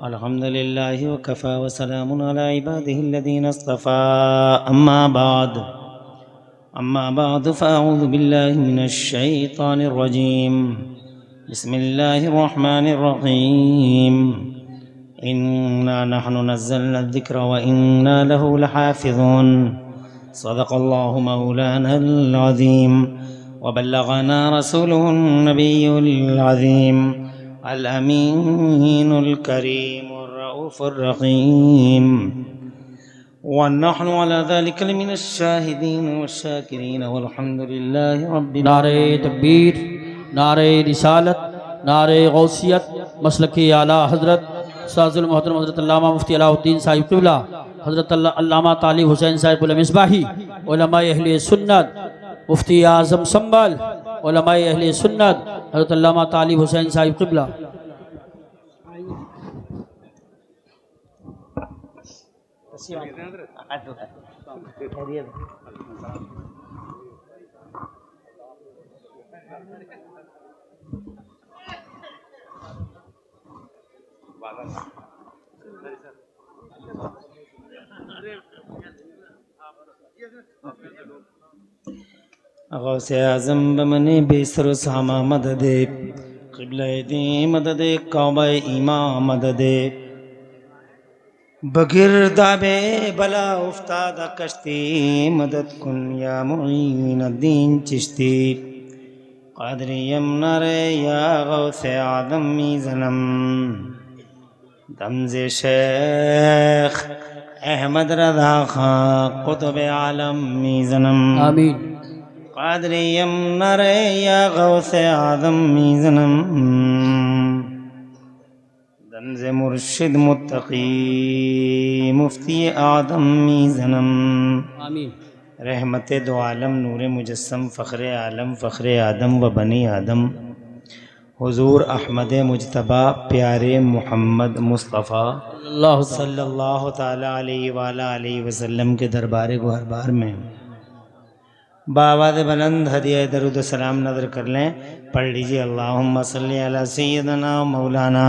अल्हम्दुलिल्लाहि व कफ़ा व सलामुन अला इबादिहि अल्लज़ीना इस्तफ़ा अम्मा बाद फ़अऊज़ु बिल्लाहि मिनश शैतानिर रजीम बिस्मिल्लाहिर रहमानिर रहीम इन्ना नहनु नज़्ज़लना ज़िक्र व इन्ना लहु लहाफ़िज़ून सदक़ल्लाहु मौलानल अज़ीम व बल्लगना रसूलुहुन नबियुल अज़ीम अल अमीनुल करीमुर रऊफ़ुर रहीम व नहनु अला ज़ालिका लमिनश शाहिदीन वश्शाकिरीन वल्हम्दुलिल्लाहि रब्बिल नारे तकबीर, नारे रिसालत, नारे गौसियत, मसलक आला हज़रत उस्ताज़ुल मोहतरम हज़रत अल्लामा मुफ्ती अलाउद्दीन साहिब क़िबला, हज़रत अल्लामा तालिब हुसैन साहिब मिसबाही, उलमाए अहले सुन्नत, मुफ्ती आज़म संबल, उलमाए अहले सुन्नत, हज़रत अल्लामा तालिब हुसैन साहिब क़िबला। गौसे आज़म बमने बेसर सामा मददे क़िबला दे मददे काबा ईमा मददे बगिरदाबे बला उफ्तादा कश्ती मदद कुन या मुईन दीन चिश्ती क़ादरी यमनरे या गौसे आज़म मीज़नम दमज़े शेख अहमद रज़ा खां क़ुतुब आलम मीज़नम आमीन। क़ादरी यमनरे या गौसे आज़म मीज़नम दमज़े मुर्शिद मुत्तकी मुफ्ती आदम मीज़नम आमीन। रहमत दो आलम नूर मुजस्सम फ़ख्र आलम फ़ख्र आदम व बनी आदम हुज़ूर अहमद मुजतबा प्यारे मोहम्मद मुस्तफ़ा सल्लल्लाहु ताला अलैहि वसल्लम के दरबार गुहरबार में बावाज़ बुलंद हदिया दरूद सलाम नज़र कर लें। पढ़ लीजिए अल्लाहुम्मा सल्ली अला सय्यदना मौलाना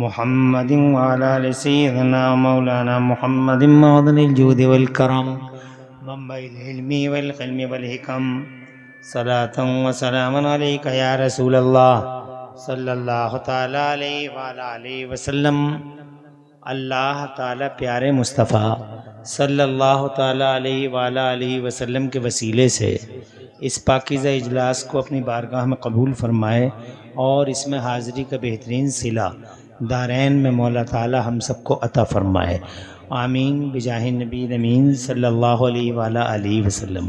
मुहम्मदिन व अला आलि सय्यदना मौलाना मुहम्मदिन मअदनिल जूदि वल करम मंबइल इल्मी वल क़िल्मी वल हिकम सलातन व सलामन अलैका या रसूल अल्लाह सल्लल्लाहु ताला अलैहि वसल्लम। अल्लाह ताला प्यारे मुस्तफ़ा सल्लल्लाहु ताला अलैहि वसल्लम के वसीले से इस पाकीज़ा इजलास को अपनी बारगाह में कबूल फरमाए और इसमें हाज़िरी का बेहतरीन सिला दारैन में मौला ताला हम सबको अता फरमाए। आमीन बिजाहि नबी अमीन सल्लल्लाहु अलैहि वसल्लम।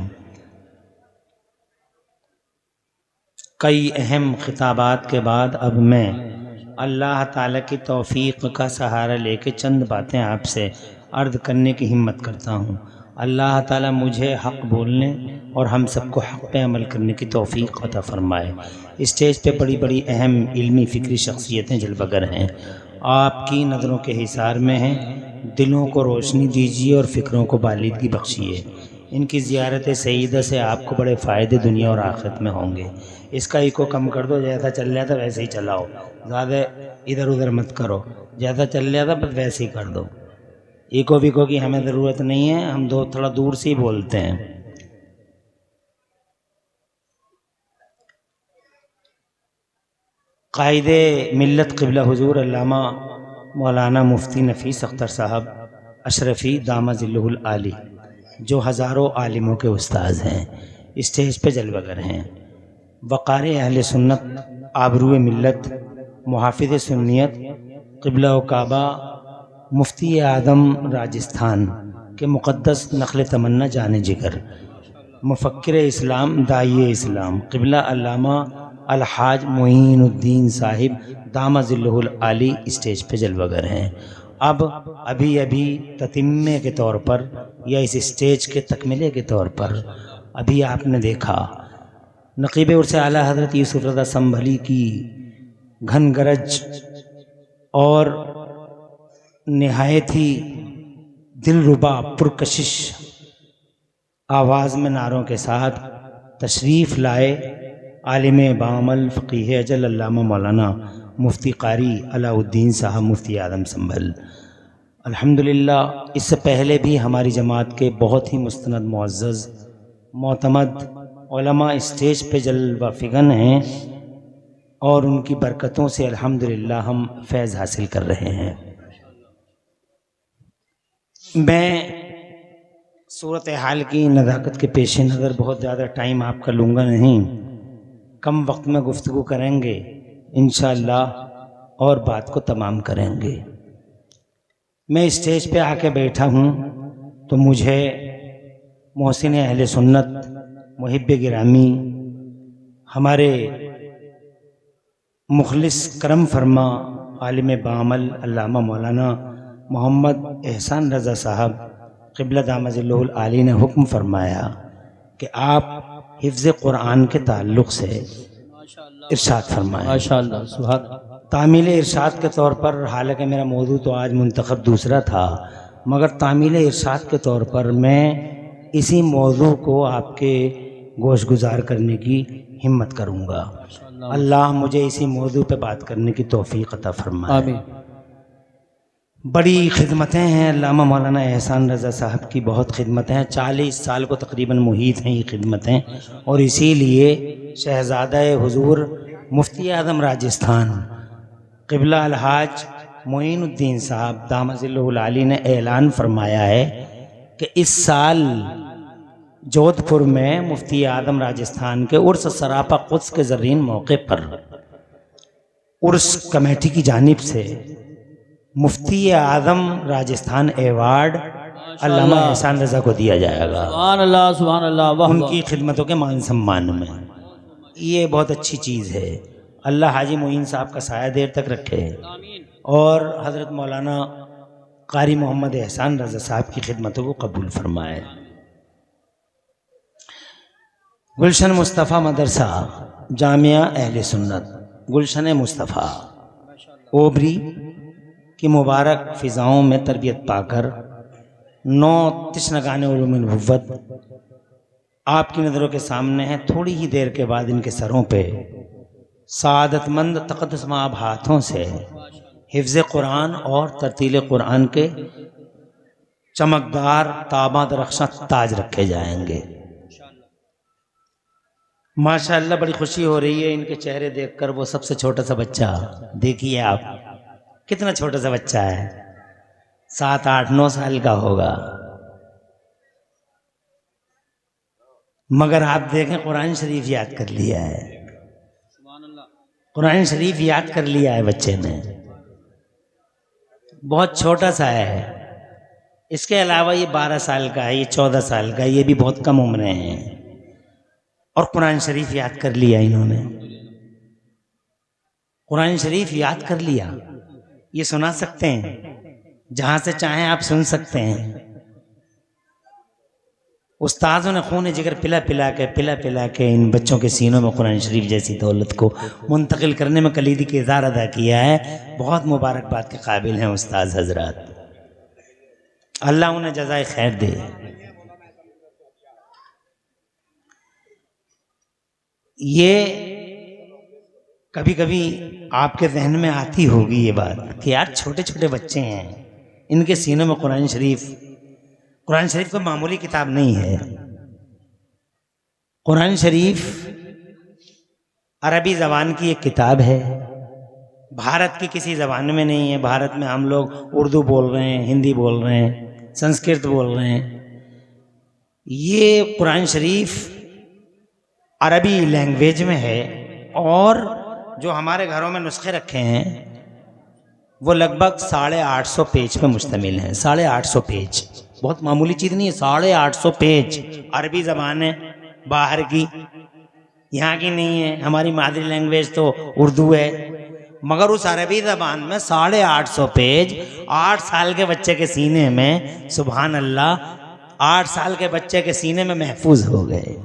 कई अहम खिताबात के बाद अब मैं अल्लाह ताला की तौफ़ीक़ का सहारा लेके चंद बातें आपसे अर्ज़ करने की हिम्मत करता हूँ। अल्लाह ताला मुझे हक़ बोलने और हम सबको हक़ पे अमल करने की तौफ़ीक़ अता फ़रमाए। स्टेज पे बड़ी बड़ी अहम इल्मी फ़िक्री शख्सियतें जलवागर हैं, आपकी नज़रों के हिसार में हैं। दिलों को रोशनी दीजिए और फ़िक्रों को बालिदगी बख्शिए। इनकी ज़ियारत सईदा से आपको बड़े फ़ायदे दुनिया और आखिरत में होंगे। इसका इको कम कर दो, जैसा चल रहा था वैसे ही चलाओ, ज़्यादा इधर उधर मत करो। ज़्यादा चल रहा था बस वैसे ही कर दो। इको विको की हमें ज़रूरत नहीं है, हम थोड़ा दूर से ही बोलते हैं। कायदे मिल्लत क़िबला हुज़ूर अल्लामा मौलाना मुफ्ती नफ़ीस अख्तर साहब अशरफ़ी दामज़िल्लुहुल आली जो हज़ारों आलिमों के उस्ताद हैं, स्टेज पे जलवागर हैं। वक़ार अहले सुन्नत, आबरूए मिल्लत, मुहाफ़िज़ सुन्नियत, क़िबला व काबा, मुफ्ती आदम राजस्थान के मुक़द्दस नक़ल तमन्ना जाने जिगर, मुफ़क्किर इस्लाम, दाई इस्लाम, क़िबला अल्लामा अलहाज मोइनुद्दीन साहिब दामज़िल्लुहुल आली स्टेज पे जलवागर हैं। अब अभी अभी ततिम्मे के तौर पर या इस स्टेज के तकमिले के तौर पर अभी आपने देखा नक़ीब उर्स आला हज़रत यूसुफ़ रज़ा संभली की घन गरज और निहायत ही दिलरुबा पुरकशिश आवाज़ में नारों के साथ तशरीफ़ लाए आलिम बामल फ़क़ीह अजल अल्लामा मौलाना मुफ्ती कारी अलाउद्दीन साहब मुफ्ती आदम संभल। अल्हम्दुलिल्लाह इससे पहले भी हमारी जमात के बहुत ही मुस्तनद मुअज़्ज़ज़ मोतमद उलमा स्टेज पे जलवा फ़िगन हैं और उनकी बरकतों से अल्हम्दुलिल्लाह हम फैज़ हासिल कर रहे हैं। मैं सूरत हाल की नज़ाकत के पेश नज़र बहुत ज़्यादा टाइम आपका लूँगा नहीं, कम वक्त में गुफ्तगू करेंगे इंशाअल्लाह और बात को तमाम करेंगे। मैं स्टेज पे आके बैठा हूँ तो मुझे मोहसिन अहले सुन्नत मुहिब्बे गिरामी हमारे मुखलिस करम फरमा आलिम बामल अल्लामा मौलाना मोहम्मद एहसान रज़ा साहब क़िबला दामजिल्लुहुल आली ने हुक्म फरमाया कि आप हिफ्ज़ कुरान के ताल्लुक़ से इरशाद फरमाएं। माशाअल्लाह सुभान तामील इरशाद के तौर पर, हालांकि मेरा मौजू तो आज मुंतखब दूसरा था, मगर तामील इरशाद के तौर पर मैं इसी मौजू को आपके गोश गुजार करने की हिम्मत करूँगा। अल्लाह मुझे इसी मौजू पे बात करने की तौफीक अता फरमाए। आमीन। बड़ी खिदमतें हैं अल्लामा मौलाना एहसान रज़ा साहब की, बहुत खिदमतें हैं, 40 साल को तकरीबन मुहीत हैं ये खिदमतें, और इसीलिए शहज़ादा हुजूर मुफ्ती आज़म राजस्थान क़िबला अलहाज मोइनुद्दीन साहब दामजिल्लुहुल आली ने ऐलान फरमाया है कि इस साल जोधपुर में मुफ्ती आज़म राजस्थान के उर्स सरापा कुद्स के ज़रीन मौके पर उर्स कमेटी की जानिब से मुफ्ती आज़म राजस्थान एवार्ड अल्लामा एहसान रज़ा को दिया जाएगा। सुभान अल्लाह सुभान अल्लाह। वाह उनकी खिदमतों के मान सम्मान में ये बहुत अच्छी चीज़ है। अल्लाह हाजी मोइन साहब का साया देर तक रखे और हज़रत मौलाना कारी मोहम्मद एहसान रज़ा साहब की खिदमतों को कबूल फरमाए। गुलशन मुस्तफ़ा मदरसा जामिया अहले सुन्नत गुलशन मुस्तफ़ा ओबरी की मुबारक फ़िज़ाओं में तरबियत पाकर 9 तिश्नगाने उलूमुन नबुव्वत आपकी नज़रों के सामने है। थोड़ी ही देर के बाद इनके सरों पे सादतमंद तक़द्दुसमाब हाथों से हिफ्ज़ कुरान और तरतील कुरान के चमकदार ताबा दरख्शां ताज रखे जाएंगे। माशाअल्लाह बड़ी खुशी हो रही है इनके चेहरे देखकर। वो सबसे छोटा सा बच्चा देखिए आप, कितना छोटा सा बच्चा है, 7, 8, 9 साल का होगा, मगर आप देखें कुरान शरीफ याद कर लिया है। कुरान शरीफ याद कर लिया है बच्चे ने, बहुत छोटा सा है। इसके अलावा ये 12 साल का है, ये 14 साल का है, ये भी बहुत कम उम्र हैं और कुरान शरीफ याद कर लिया इन्होंने। कुरान शरीफ याद कर लिया, ये सुना सकते हैं, जहाँ से चाहें आप सुन सकते हैं। उस्ताज़ों ने खून जिगर पिला पिला के इन बच्चों के सीनों में कुरान शरीफ जैसी दौलत को मुंतकिल करने में कलीदी किरदार अदा किया है। बहुत मुबारकबाद के काबिल हैं उस्ताद हजरात, अल्लाह उन्हें जज़ाए खैर दे। ये कभी कभी आपके जहन में आती होगी ये बात कि यार छोटे छोटे बच्चे हैं, इनके सीनों में कुरान शरीफ कोई मामूली किताब नहीं है। कुरान शरीफ अरबी ज़बान की एक किताब है, भारत की किसी ज़बान में नहीं है। भारत में हम लोग उर्दू बोल रहे हैं, हिंदी बोल रहे हैं, संस्कृत बोल रहे हैं। ये कुरान शरीफ अरबी लैंग्वेज में है और जो हमारे घरों में नुस्खे रखे हैं वो लगभग 850 पेज पे मुश्तमिल हैं। 850 पेज बहुत मामूली चीज़ नहीं है। 850 पेज अरबी ज़बान है, बाहर की, यहाँ की नहीं है। हमारी मादरी लैंग्वेज तो उर्दू है, मगर उस अरबी ज़बान में 850 पेज 8 साल के बच्चे के सीने में, सुभान अल्लाह, 8 साल के बच्चे के सीने में महफूज हो गए।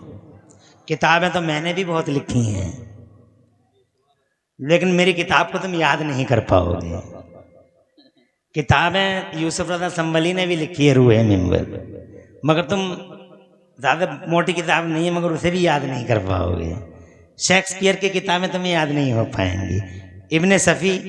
किताबें तो मैंने भी बहुत लिखी हैं, लेकिन मेरी किताब को तुम याद नहीं कर पाओगे। किताबें यूसुफ रज़ा संभली ने भी लिखी है, रूहे मिंबर, मगर तुम, ज़्यादा मोटी किताब नहीं है मगर उसे भी याद नहीं कर पाओगे। शेक्सपियर की किताबें तुम्हें याद नहीं हो पाएंगी। इब्ने सफ़ी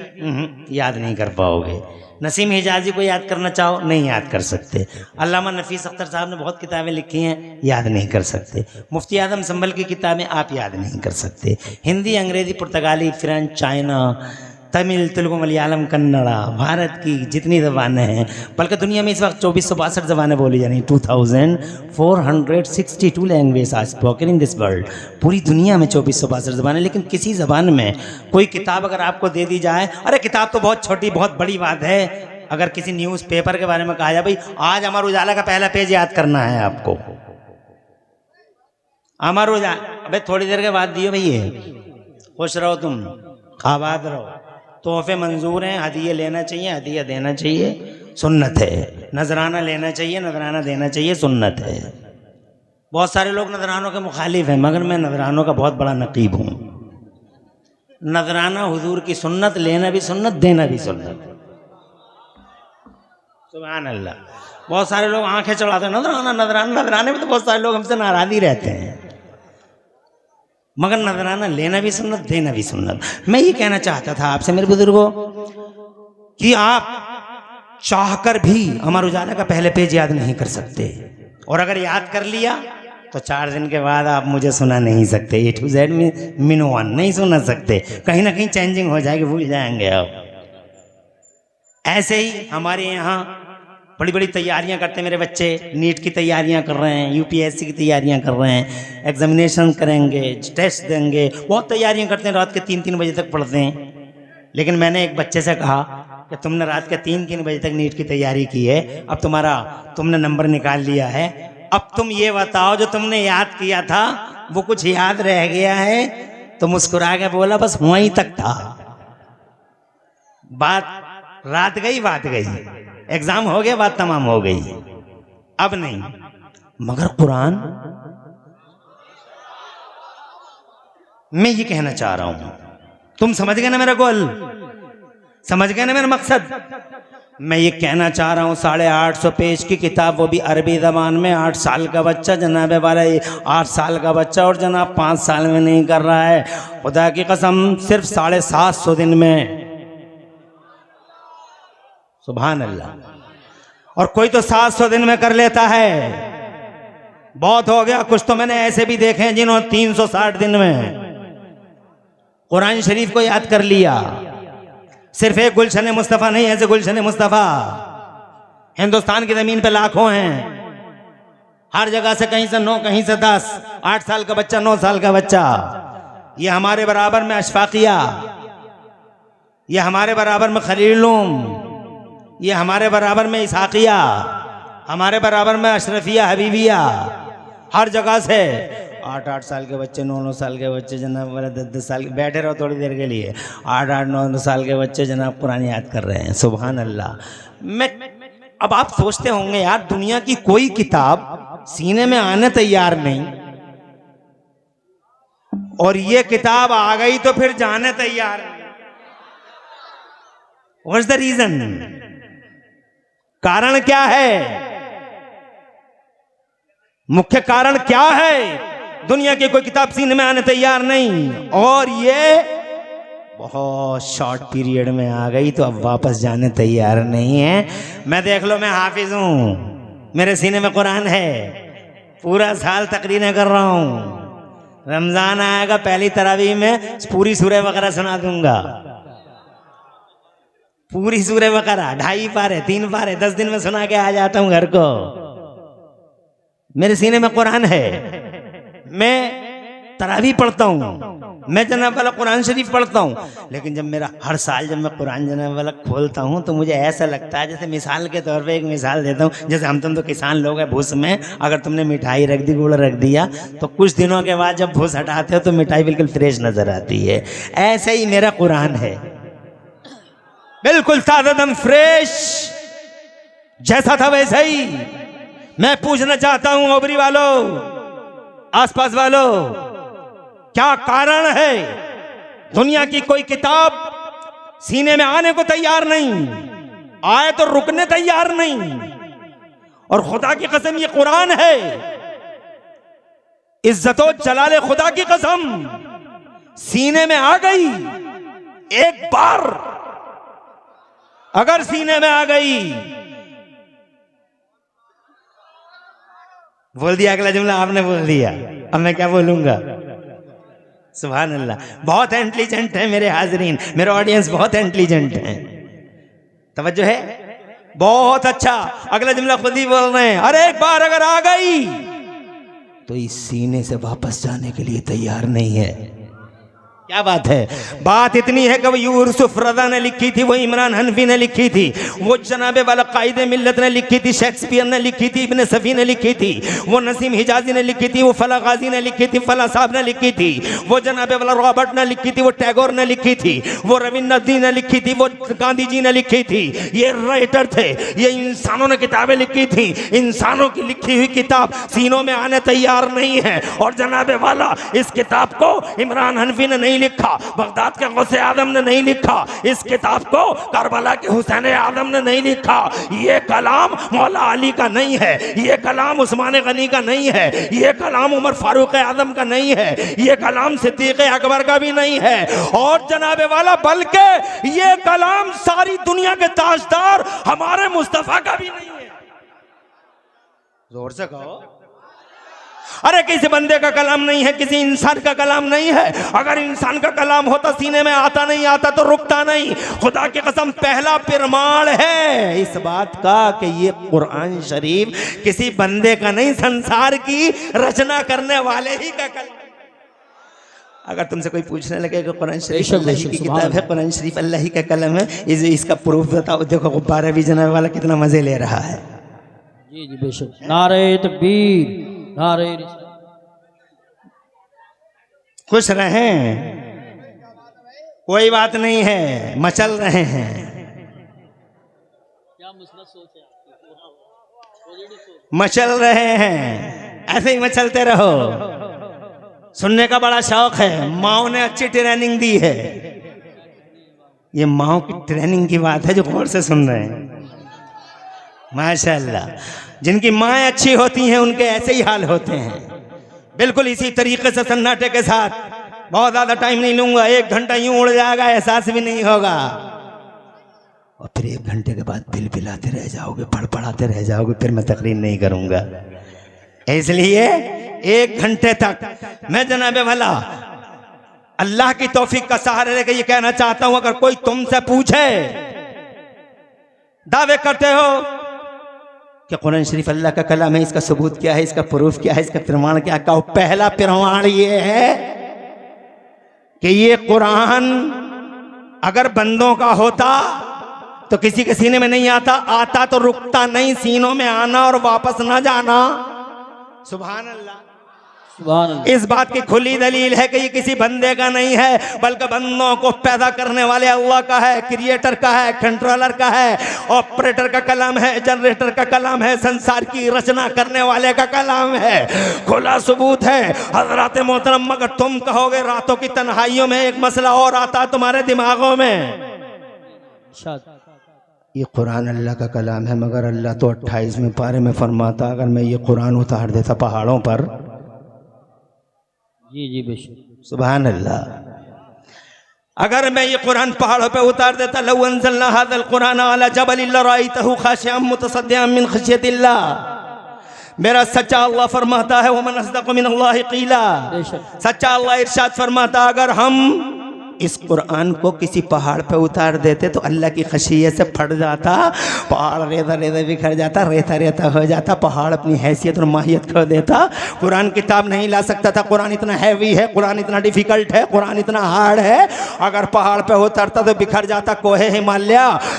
याद नहीं कर पाओगे। नसीम हिजाजी को याद करना चाहो, नहीं याद कर सकते। अल्लामा नफीस अख्तर साहब ने बहुत किताबें लिखी हैं, याद नहीं कर सकते। मुफ्ती आदम संभल की किताबें आप याद नहीं कर सकते। हिंदी, अंग्रेज़ी, पुर्तगाली, फ्रेंच, चाइना, तमिल, तेलुगु, मलयालम, कन्नड़ा, भारत की जितनी ज़बानें हैं, बल्कि दुनिया में इस वक्त 2462 ज़बानें बोली जा रही, 2462 language are spoken in this world. पूरी दुनिया में 2462 ज़बानें, लेकिन किसी ज़बान में कोई किताब अगर आपको दे दी जाए, अरे किताब तो बहुत छोटी बहुत बड़ी बात है। अगर किसी न्यूज़पेपर के बारे में कहा जाए, भाई आज अमर उजाला का पहला पेज याद करना है आपको, अमर उजाला, अबे थोड़ी देर के बाद दियो भैया, खुश रहो, तुम आबाद रहो, तोहफे मंजूर हैं, हदिये लेना चाहिए, हदिया देना चाहिए, सुन्नत है। नजराना लेना चाहिए, नजराना देना चाहिए, सुन्नत है। बहुत सारे लोग नजरानों के मुखालिफ हैं, मगर मैं नजरानों का बहुत बड़ा नकीब हूँ। नजराना हुजूर की सुन्नत, लेना भी सुन्नत, देना भी सुन्नत। सुभान अल्लाह। बहुत सारे लोग आंखें चढ़ाते हैं, नजराना नजराना, नजराने में तो बहुत सारे लोग हमसे नाराज ही रहते हैं, मगर नजराना लेना भी सुन्नत, देना भी सुन्नत। मैं ये कहना चाहता था आपसे मेरे बुजुर्गों कि आप चाहकर भी अमर उजाला का पहले पेज याद नहीं कर सकते, और अगर याद कर लिया तो 4 दिन के बाद आप मुझे सुना नहीं सकते। A to Z में मिनोवन नहीं सुना सकते, कहीं ना कहीं चेंजिंग हो जाएगी, भूल जाएंगे आप। ऐसे ही हमारे यहाँ बड़ी बड़ी तैयारियां करते हैं मेरे बच्चे, नीट की तैयारियां कर रहे हैं, यूपीएससी की तैयारियां कर रहे हैं, एग्जामिनेशन करेंगे, टेस्ट देंगे, बहुत तैयारियां करते हैं, रात के 3-3 बजे तक पढ़ते हैं। लेकिन मैंने एक बच्चे से कहा कि तुमने रात के 3-3 बजे तक नीट की तैयारी की है, अब तुमने नंबर निकाल लिया है, अब तुम ये बताओ जो तुमने याद किया था वो कुछ याद रह गया है? तो मुस्कुरा के बोला बस वहीं तक था, बात रात गई, बात गई, एग्जाम हो गया, बात तमाम हो गई, अब नहीं। मगर कुरान, मैं ये कहना चाह रहा हूं, तुम समझ गए ना मेरा गोल, समझ गए ना मेरा मकसद? मैं ये कहना चाह रहा हूँ 850 पेज की किताब, वो भी अरबी ज़बान में, 8 साल का बच्चा, जनाब वाला 8 साल का बच्चा, और जनाब 5 साल में नहीं कर रहा है। खुदा की कसम सिर्फ 750 दिन में, सुभान अल्लाह। और कोई तो 700 दिन में कर लेता है, बहुत हो गया। कुछ तो मैंने ऐसे भी देखे हैं जिन्होंने 360 दिन में कुरान शरीफ को याद कर लिया। सिर्फ एक गुलशन मुस्तफ़ा नहीं, ऐसे गुलशन मुस्तफ़ा हिंदुस्तान की ज़मीन पे लाखों हैं, हर जगह से, कहीं से 9, कहीं से 10, 8 साल का बच्चा, 9 साल का बच्चा, ये हमारे बराबर में अशफाकिया, ये हमारे बराबर में खलीलुम, ये हमारे बराबर में इसहाकिया, हमारे बराबर में अशरफिया, हबीबिया, हर जगह से 8-8 साल के बच्चे, 9-9 साल के बच्चे, जनाब वाला 10-10 साल के, बैठे रहो थोड़ी देर के लिए, 8-8, 9-9 साल के बच्चे जनाब कुरान याद कर रहे हैं, सुभान अल्लाह। अब आप सोचते होंगे यार, दुनिया की कोई किताब सीने में आने तैयार नहीं, और ये किताब आ गई तो फिर जाने तैयार नहीं। What's the reason? कारण क्या है? मुख्य कारण क्या है? दुनिया की कोई किताब सीने में आने तैयार नहीं, और ये बहुत शॉर्ट पीरियड में आ गई तो अब वापस जाने तैयार नहीं है। मैं देख लो, मैं हाफिज हूं, मेरे सीने में कुरान है, पूरा साल तकरीरें कर रहा हूं, रमजान आएगा पहली तरावीह में पूरी सूरह बकरा सुना दूंगा, पूरी सूरह बकरा 2.5 पारे 3 पारे 10 दिन में सुना के आ जाता हूं घर को। मेरे सीने में कुरान है, मैं तरावी पढ़ता हूँ, मैं जनाब वाला कुरान शरीफ पढ़ता हूँ, लेकिन जब मेरा हर साल जब मैं कुरान जनाब वाला खोलता हूँ तो मुझे ऐसा लगता है, जैसे मिसाल के तौर पे एक मिसाल देता हूँ, जैसे हम तुम तो किसान लोग हैं, भूस में अगर तुमने मिठाई रख दी, गुड़ रख दिया, तो कुछ दिनों के बाद जब भूस हटाते हो तो मिठाई बिल्कुल फ्रेश नजर आती है। ऐसे ही मेरा कुरान है, बिल्कुल ताज़ा दम फ्रेश, जैसा था वैसा ही। मैं पूछना चाहता हूं ओबरी वालों, आसपास वालों, क्या कारण है दुनिया की कोई किताब सीने में आने को तैयार नहीं, आए तो रुकने तैयार नहीं? और खुदा की कसम ये कुरान है, इज्जतो जलाले खुदा की कसम, सीने में आ गई एक बार अगर सीने में आ गई, बोल दिया अगला जुमला आपने बोल दिया, अब मैं क्या बोलूंगा। सुभान अल्लाह, बहुत इंटेलिजेंट है मेरे हाजरीन, मेरे ऑडियंस बहुत इंटेलिजेंट है, तवज्जो है, बहुत अच्छा। अगला जुमला खुद ही बोल रहे हैं, अरे एक बार अगर आ गई तो इस सीने से वापस जाने के लिए तैयार नहीं है। क्या बात है, बात इतनी है कि वो यूसुफ रजा ने लिखी थी, वो इमरान हनफी ने लिखी थी, वो जनाबे वाला कायदे मिल्लत ने लिखी थी, शेक्सपियर ने लिखी थी, इब्न सफी ने लिखी थी, वो नसीम हिजाजी ने लिखी थी, वो फला गाजी ने लिखी थी, फला साहब ने लिखी थी, वो जनाबे वाला रॉबर्ट ने लिखी थी, वो टैगोर ने लिखी थी, वो रविन्द्रनाथ ने लिखी थी, वो गांधी जी ने लिखी थी। ये राइटर थे, ये इंसानों ने किताबें लिखी थी। इंसानों की लिखी हुई किताब सीनों में आने तैयार नहीं है। और जनाबे वाला इस किताब को इमरान हनफी ने नहीं लिखा, बगदाद के गौसे आदम ने नहीं लिखा, इस किताब को करबला के हुसैन आदम ने नहीं लिखा, ये कलाम मौला अली का नहीं है, ये कलाम उस्मान गनी का नहीं है, ये कलाम उमर फारूक आदम का नहीं है, ये कलाम सिद्दीक अकबर का भी नहीं है, और जनाबे वाला बल्कि ये कलाम सारी दुनिया के ताजदार हमारे मुस्तफा का भी नहीं है। जोर से कहो, अरे किसी बंदे का कलाम नहीं है, किसी इंसान का कलाम नहीं है। अगर इंसान का कलाम होता सीने में आता नहीं आता तो रुकता नहीं। खुदा की कसम पहला प्रमाण है इस बात का कि ये कुरान शरीफ किसी बंदे का नहीं, संसार की रचना करने वाले ही का कलाम। अगर तुमसे कोई पूछने लगे कि कुरान शरीफ अल्लाह ही की किताब है, कुरान शरीफ अल्लाह ही का कलम है, इसका प्रूफ बताओ, देखो गुब्बारा भी जनाब वाला कितना मजे ले रहा है। जी जी बेशक, नारे तकबीर, नारे खुश रहें, कोई बात नहीं है, मचल रहे हैं। क्या मसला सोच है, मचल रहे हैं, ऐसे ही मचलते रहो। सुनने का बड़ा शौक है, माओ ने अच्छी ट्रेनिंग दी है। ये माओ की ट्रेनिंग की बात है जो गौर से सुन रहे हैं। माशाअल्लाह, जिनकी माएँ अच्छी होती हैं उनके ऐसे ही हाल होते हैं। बिल्कुल इसी तरीके से सन्नाटे के साथ, बहुत ज्यादा टाइम नहीं लूंगा, 1 घंटा यूं उड़ जाएगा, एहसास भी नहीं होगा, और फिर 1 घंटे के बाद बिल बिलाते रह जाओगे, पढ़ाते रह जाओगे, फिर मैं तकरीर नहीं करूंगा। इसलिए 1 घंटे तक मैं जनाबे वाला अल्लाह की तौफीक का सहारा लेकर ये कहना चाहता हूं, अगर कोई तुमसे पूछे, दावे करते हो कि कुरान शरीफ अल्लाह का कलाम है, इसका सबूत क्या है, इसका प्रूफ क्या है, इसका प्रमाण क्या, कहो पहला प्रमाण ये है कि ये कुरान अगर बंदों का होता तो किसी के सीने में नहीं आता तो रुकता नहीं, सीनों में आना और वापस ना जाना। सुभान अल्लाह, सुभान अल्लाह। इस बात की खुली दलील है कि ये किसी बंदे का नहीं है, बल्कि बंदों को पैदा करने वाले अल्लाह का है, क्रिएटर का है, कंट्रोलर का है, ऑपरेटर का कलाम है, जनरेटर का कलाम है, संसार की रचना करने वाले का कलाम है। खुला सबूत है हजरत मोहतरम। मगर तुम कहोगे रातों की तन्हाइयों में एक मसला और आता है तुम्हारे दिमागों में, ये कुरान अल्लाह का कलाम है, मगर अल्लाह तो 28वें पारे में फरमाता अगर मैं ये कुरान उतार देता पहाड़ों पर। जी जी बेशक, सुभान अल्लाह, अगर मैं ये कुरान पहाड़ों पे उतार देता, लौ अंज़लना हाज़ल कुरान अला जबलिन लरअयतहु खाशिअन मुतसद्दिअन मिन खशियतिल्लाह। मेरा सच्चा अल्लाह फरमाता है, वमन अस्दक़ु मिनल्लाहि क़ीला। सच्चा अल्लाह इरशाद फरमाता, अगर हम इस कुरान को किसी पहाड़ पे उतार देते तो अल्लाह की खशियत से फट जाता, पहाड़ रेता रेता बिखर जाता, रेता रेता हो जाता, पहाड़ अपनी हैसियत और माहियत खो देता, कुरान किताब नहीं ला सकता था। कुरान इतना हैवी है, कुरान इतना डिफिकल्ट है, कुरान इतना हार्ड है, अगर पहाड़ पे उतरता तो बिखर जाता कोहे हिमालय।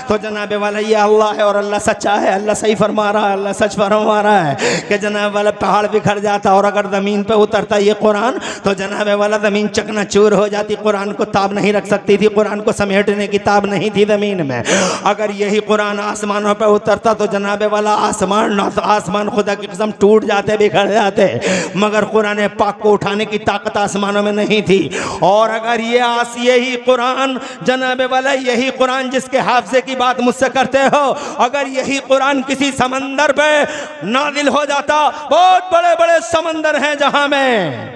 तो जनाबे वाला ये अल्लाह है और अल्लाह सच्चा है, अल्लाह सही फरमा रहा है, अल्लाह सच फरमा रहा है कि जनाब वाला पहाड़ बिखर जाता, और अगर ज़मीन पे उतरता ये कुरान तो जनाबे वाला ज़मीन चकनाचूर हो जाती। कुरान को नहीं रख सकती थी, कुरान को समेटने की ताब नहीं थी जमीन में। अगर यही कुरान आसमानों पर उतरता तो जनाबे वाला आसमान खुदा की कसम टूट जाते, बिखर जाते, मगर कुरान पाक को उठाने की ताकत आसमानों में नहीं थी। और अगर यही कुरान जनाबे वाला, यही कुरान जिसके हाफजे की बात मुझसे करते हो, अगर यही कुरान किसी समंदर पे नाजिल हो जाता, बहुत बड़े बड़े समंदर हैं जहां में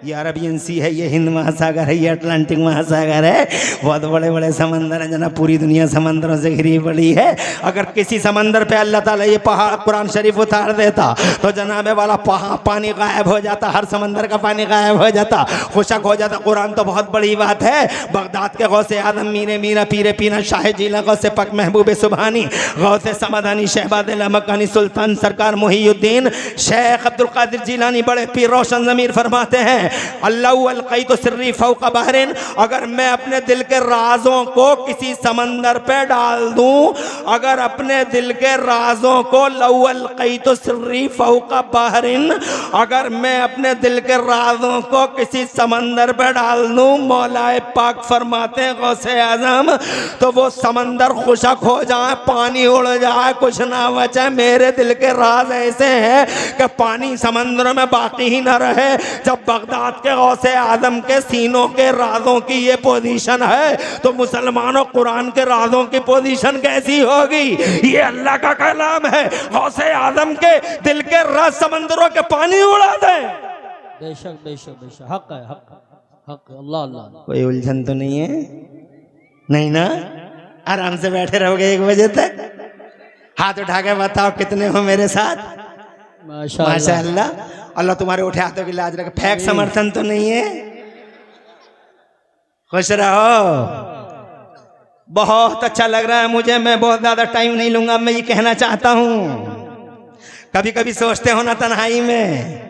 ये अरबियन सी है, ये हिंद महासागर है, ये अटलांटिक महासागर है, बहुत बड़े बड़े समंदर हैं जनाब, पूरी दुनिया समंदरों से घिरी पड़ी है। अगर किसी समंदर पे अल्लाह ताला ये पहाड़ कुरान शरीफ उतार देता तो जनाब वाला पानी गायब हो जाता, हर समंदर का पानी गायब हो जाता, खुशक हो जाता। कुरान तो बहुत बड़ी बात है। बगदाद के गौसे आदम मीरे मीरा पीरे पीना शाह जिला गौसे पक महबूब सुबहानी गौसे समदानी शहबाद मकानी सुल्तान सरकार मुहीउद्दीन शेख अब्दुल कादिर जिलानी बड़े पीर रोशन ज़मीर फरमाते हैं, अल्लाहु अलक़ई तो सिर्री फ़ौक़ बहरिन, अगर मैं अपने दिल के राज़ों को किसी समंदर पे डाल दूं, अगर अपने दिल के राज़ों को लौ अलक़ई तो सिर्री फ़ौक़ बहरिन, अगर मैं अपने दिल के राज़ों को किसी समंदर पे डाल दूं, मौलाए पाक फरमाते हैं गौसे आज़म, तो वो समंदर खुशक हो जाए, पानी उड़ जाए, कुछ ना बचे। मेरे दिल के राज ऐसे हैं कि पानी समंदर में बाकी ही ना रहे। जब बगदाद के गौसे आदम के सीनों के राजों की ये पोजीशन है तो मुसलमानों कुरान के राजों की पोजीशन कैसी होगी? ये अल्लाह का कलाम है। गौसे आदम के दिल के राज समंदरों के पानी उड़ा दे। बेशक बेशक बेशक, हक है, हक अल्लाह अल्लाह। कोई उलझन तो नहीं है? नहीं ना? आराम से बैठे रहोगे 1 बजे तक। हाथ उठा के बताओ कितने हो मेरे साथ? माशाअल्लाह। अल्लाह तुम्हारे उठे हाथों की लाज रखे। फेक समर्थन तो नहीं है? खुश रहो। बहुत अच्छा लग रहा है मुझे। मैं बहुत ज्यादा टाइम नहीं लूंगा। मैं ये कहना चाहता हूं, कभी कभी सोचते हो ना तन्हाई में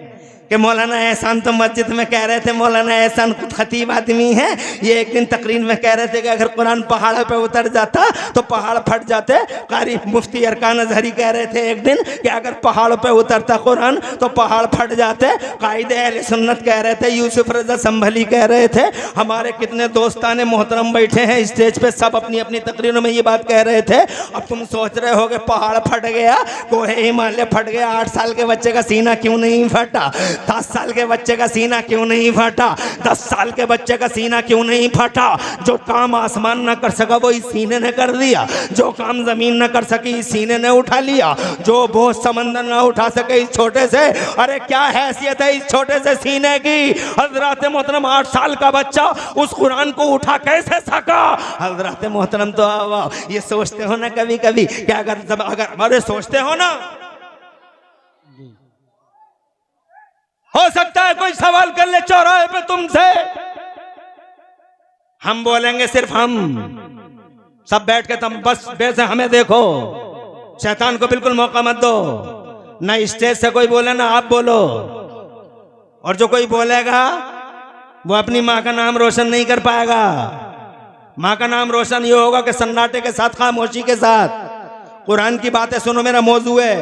कि मौलाना एहसान तो मस्जिद में कह रहे थे, मौलाना एहसान खुद खतीब आदमी है, ये एक दिन तकरीर में कह रहे थे कि अगर कुरान पहाड़ पे उतर जाता तो पहाड़ फट जाते। कारी मुफ्ती अरकान अजहरी कह रहे थे एक दिन कि अगर पहाड़ पे उतरता कुरान तो पहाड़ फट जाते। कायदे अहले सुन्नत कह रहे थे, यूसुफ रजा संभली कह रहे थे, हमारे कितने दोस्तान मोहतरम बैठे हैं स्टेज पे, सब अपनी अपनी तकरीरों में ये बात कह रहे थे। अब तुम सोच रहे हो कि पहाड़ फट गया, कोहे हिमालय फट गया, 8 साल के बच्चे का सीना क्यों नहीं फटा, 10 साल के बच्चे का सीना क्यों नहीं फटा, 10 साल के बच्चे का सीना क्यों नहीं फटा? जो काम आसमान न कर सका वो इस सीने ने कर दिया, जो काम जमीन न कर सकी इस सीने ने उठा लिया, जो बोझ समंदर न उठा सके इस छोटे से, अरे क्या हैसियत है इस छोटे से सीने की? हजरत मोहतरम 8 साल का बच्चा उस कुरान को उठा कैसे सका? हजरत मोहतरम तो ये सोचते हो ना कभी कभी क्या अगर अरे सोचते हो ना, हो सकता है कोई सवाल कर ले चौराहे पे तुमसे, हम बोलेंगे सिर्फ हम सब बैठ के तुम बस वैसे हमें देखो, शैतान को बिल्कुल मौका मत दो। ना स्टेज से कोई बोले ना आप बोलो, और जो कोई बोलेगा वो अपनी माँ का नाम रोशन नहीं कर पाएगा। माँ का नाम रोशन ये होगा कि सन्नाटे के साथ, खामोशी के साथ कुरान की बातें सुनो। मेरा मौजू है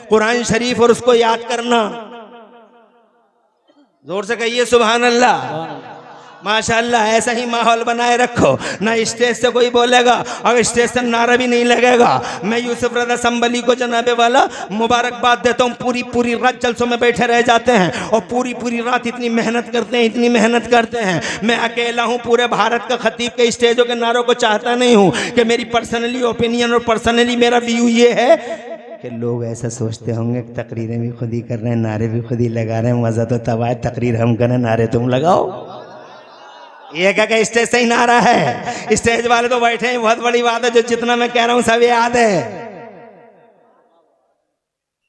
कुरान शरीफ और उसको याद करना। जोर से कहिए सुभान अल्लाह, माशाअल्लाह। ऐसा ही माहौल बनाए रखो। ना स्टेज से कोई बोलेगा, अगर स्टेज से नारा भी नहीं लगेगा। मैं यूसुफ रज़ा संभली को जनाबे वाला मुबारकबाद देता हूँ। पूरी पूरी रात जलसों में बैठे रह जाते हैं और पूरी पूरी रात इतनी मेहनत करते हैं, इतनी मेहनत करते हैं। मैं अकेला हूँ पूरे भारत का खतीब के स्टेजों के नारों को चाहता नहीं हूँ कि मेरी पर्सनली ओपिनियन और पर्सनली मेरा व्यू ये है कि लोग ऐसा सोचते होंगे कि तकरीरें भी खुद ही कर रहे हैं, नारे भी खुद ही लगा रहे हैं। मज़ा तो तब आए तकरीर हम करें, नारे तुम लगाओ। ये क्या स्टेज से ही नारा है? स्टेज वाले तो बैठे हैं, बहुत बड़ी बात है। जो जितना मैं कह रहा हूँ सब याद है,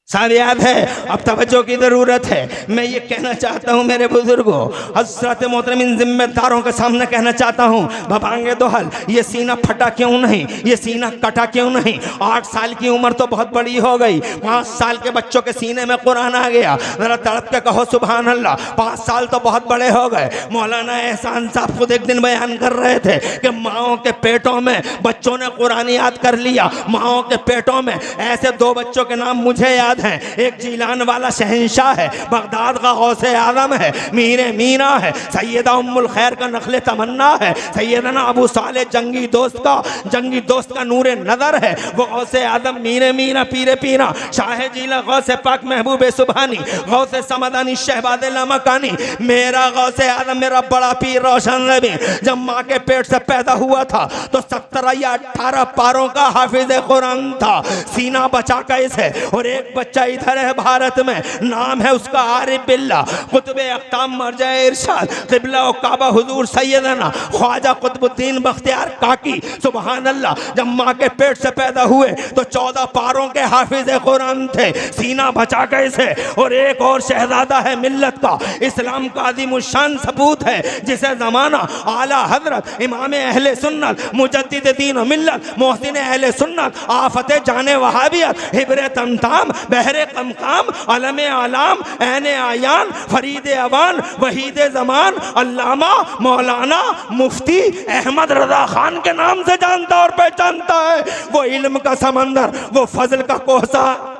सब याद है। अब तवज्जो की ज़रूरत है। मैं ये कहना चाहता हूँ मेरे बुजुर्गों, हज़रत मोहतरम इन जिम्मेदारों के सामने कहना चाहता हूँ, भबांगे दोहल, ये सीना फटा क्यों नहीं, ये सीना कटा क्यों नहीं? 8 साल की उम्र तो बहुत बड़ी हो गई, 5 साल के बच्चों के सीने में कुरान आ गया। ज़रा तड़प के कहो सुभान अल्लाह। 5 साल तो बहुत बड़े हो गए। मौलाना एहसान साहब खुद एक दिन बयान कर रहे थे कि माओं के पेटों में बच्चों ने कुरान याद कर लिया। माओं के पेटों में ऐसे 2 बच्चों के नाम मुझे याद हैं। एक जीलान वाला शहंशाह है, बगदाद का गौसे आज़म है, मीरे मीना है, सैयदा उम्मुल खैर का नखले तमन्ना है, सैयदना अबू साले जंगी दोस्त का नूरे नज़र है। वो गौसे आज़म मीरे मीना पीरे पीना शाह जीला गौसे पाक महबूब सुबहानी गौसे समदानी शहबाद लामकानी। मेरा गौसे आज़म मेरा बड़ा पीर रोशन नबी जब माँ के पेट से पैदा हुआ था तो 17 या 18 पारों का हाफिज कुरान था। सीना बचा कैसे, और एक बच्चा इधर है भारत में, नाम है उसका आरिफ बिल्ला, कुतुब अख्ताम मरजा इरशाद क़िबला व काबा हुजूर सैयदना ख्वाजा कुतुबुद्दीन बख्तियार काकी। सुभान अल्लाह, जब माँ के पेट से पैदा हुए तो 14 पारों के हाफिज कुरान थे, सीना बचा कैसे। और एक और शहजादा है मिल्लत का, इस्लाम का अज़ीमुश्शान सपूत है, जिसे ज़माना आला हजरत इमाम अहले सुन्नत मुजद्दिद दीन व मिल्लत मोहसिन अहले सुन्नत आफत जाने वहाबियत हिब्रे तमताम बहरे कमकाम अलम आलाम ऐने आयान फरीद अवान वहीद ज़मान अल्लामा मौलाना मुफ्ती अहमद रज़ा खान के नाम से जानता और पहचानता है। वो इल्म का समंदर, वो फजल का कोहसार,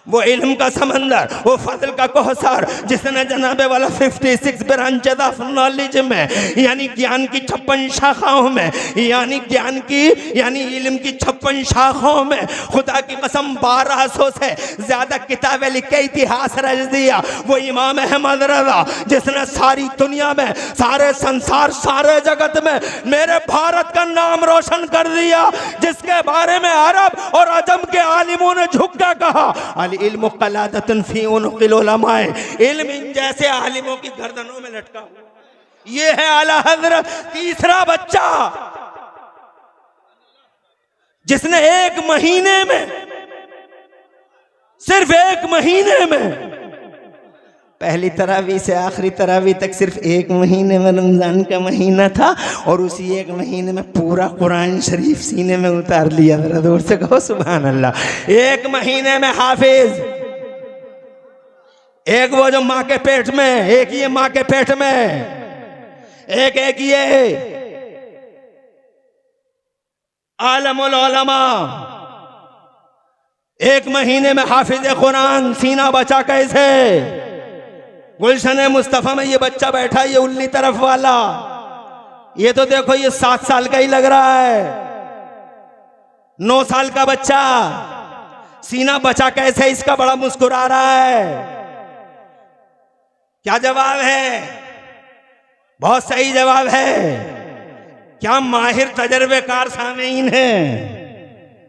वो इल्म का समंदर, वो फजल का कोहसार, जिसने जनाबे वाला 56 ब्रांचेस ऑफ नॉलेज में, यानी ज्ञान की 56 शाखाओं में, यानी ज्ञान की यानी इल्म की 56 शाखाओं में खुदा की कसम 1200 से ज्यादा किताबें लिख के इतिहास रच दिया। वो इमाम अहमद रज़ा, जिसने सारी दुनिया में, सारे संसार, सारे जगत में मेरे भारत का नाम रोशन कर दिया, जिसके बारे में अरब और अजम के आलिमों ने झुक कर कहा इल्म क़लादतुन फ़ी उनुक़िल उलमाए, इल्म इन जैसे आलिमों की गर्दनों में लटका हुआ। ये है आला हज़रत तीसरा बच्चा, जिसने एक महीने में, सिर्फ एक महीने में, पहली तरावी से आखिरी तरावी तक सिर्फ एक महीने में, रमजान का महीना था, और उसी एक महीने में पूरा कुरान शरीफ सीने में उतार लिया। मेरा दूर से कहो सुभान अल्लाह। एक महीने में हाफिज, एक वो जो माँ के पेट में, एक ये माँ के पेट में, एक ये आलमुल उलमा, एक महीने में हाफिज कुरान, सीना बचा कैसे। गुलशन मुस्तफ़ा में ये बच्चा बैठा, ये उल्ली तरफ वाला, ये तो देखो ये 7 साल का ही लग रहा है, 9 साल का बच्चा, सीना बचा कैसे इसका बड़ा मुस्कुरा रहा है। क्या जवाब है? बहुत सही जवाब है। क्या माहिर तजर्बेकार सामीन हैं,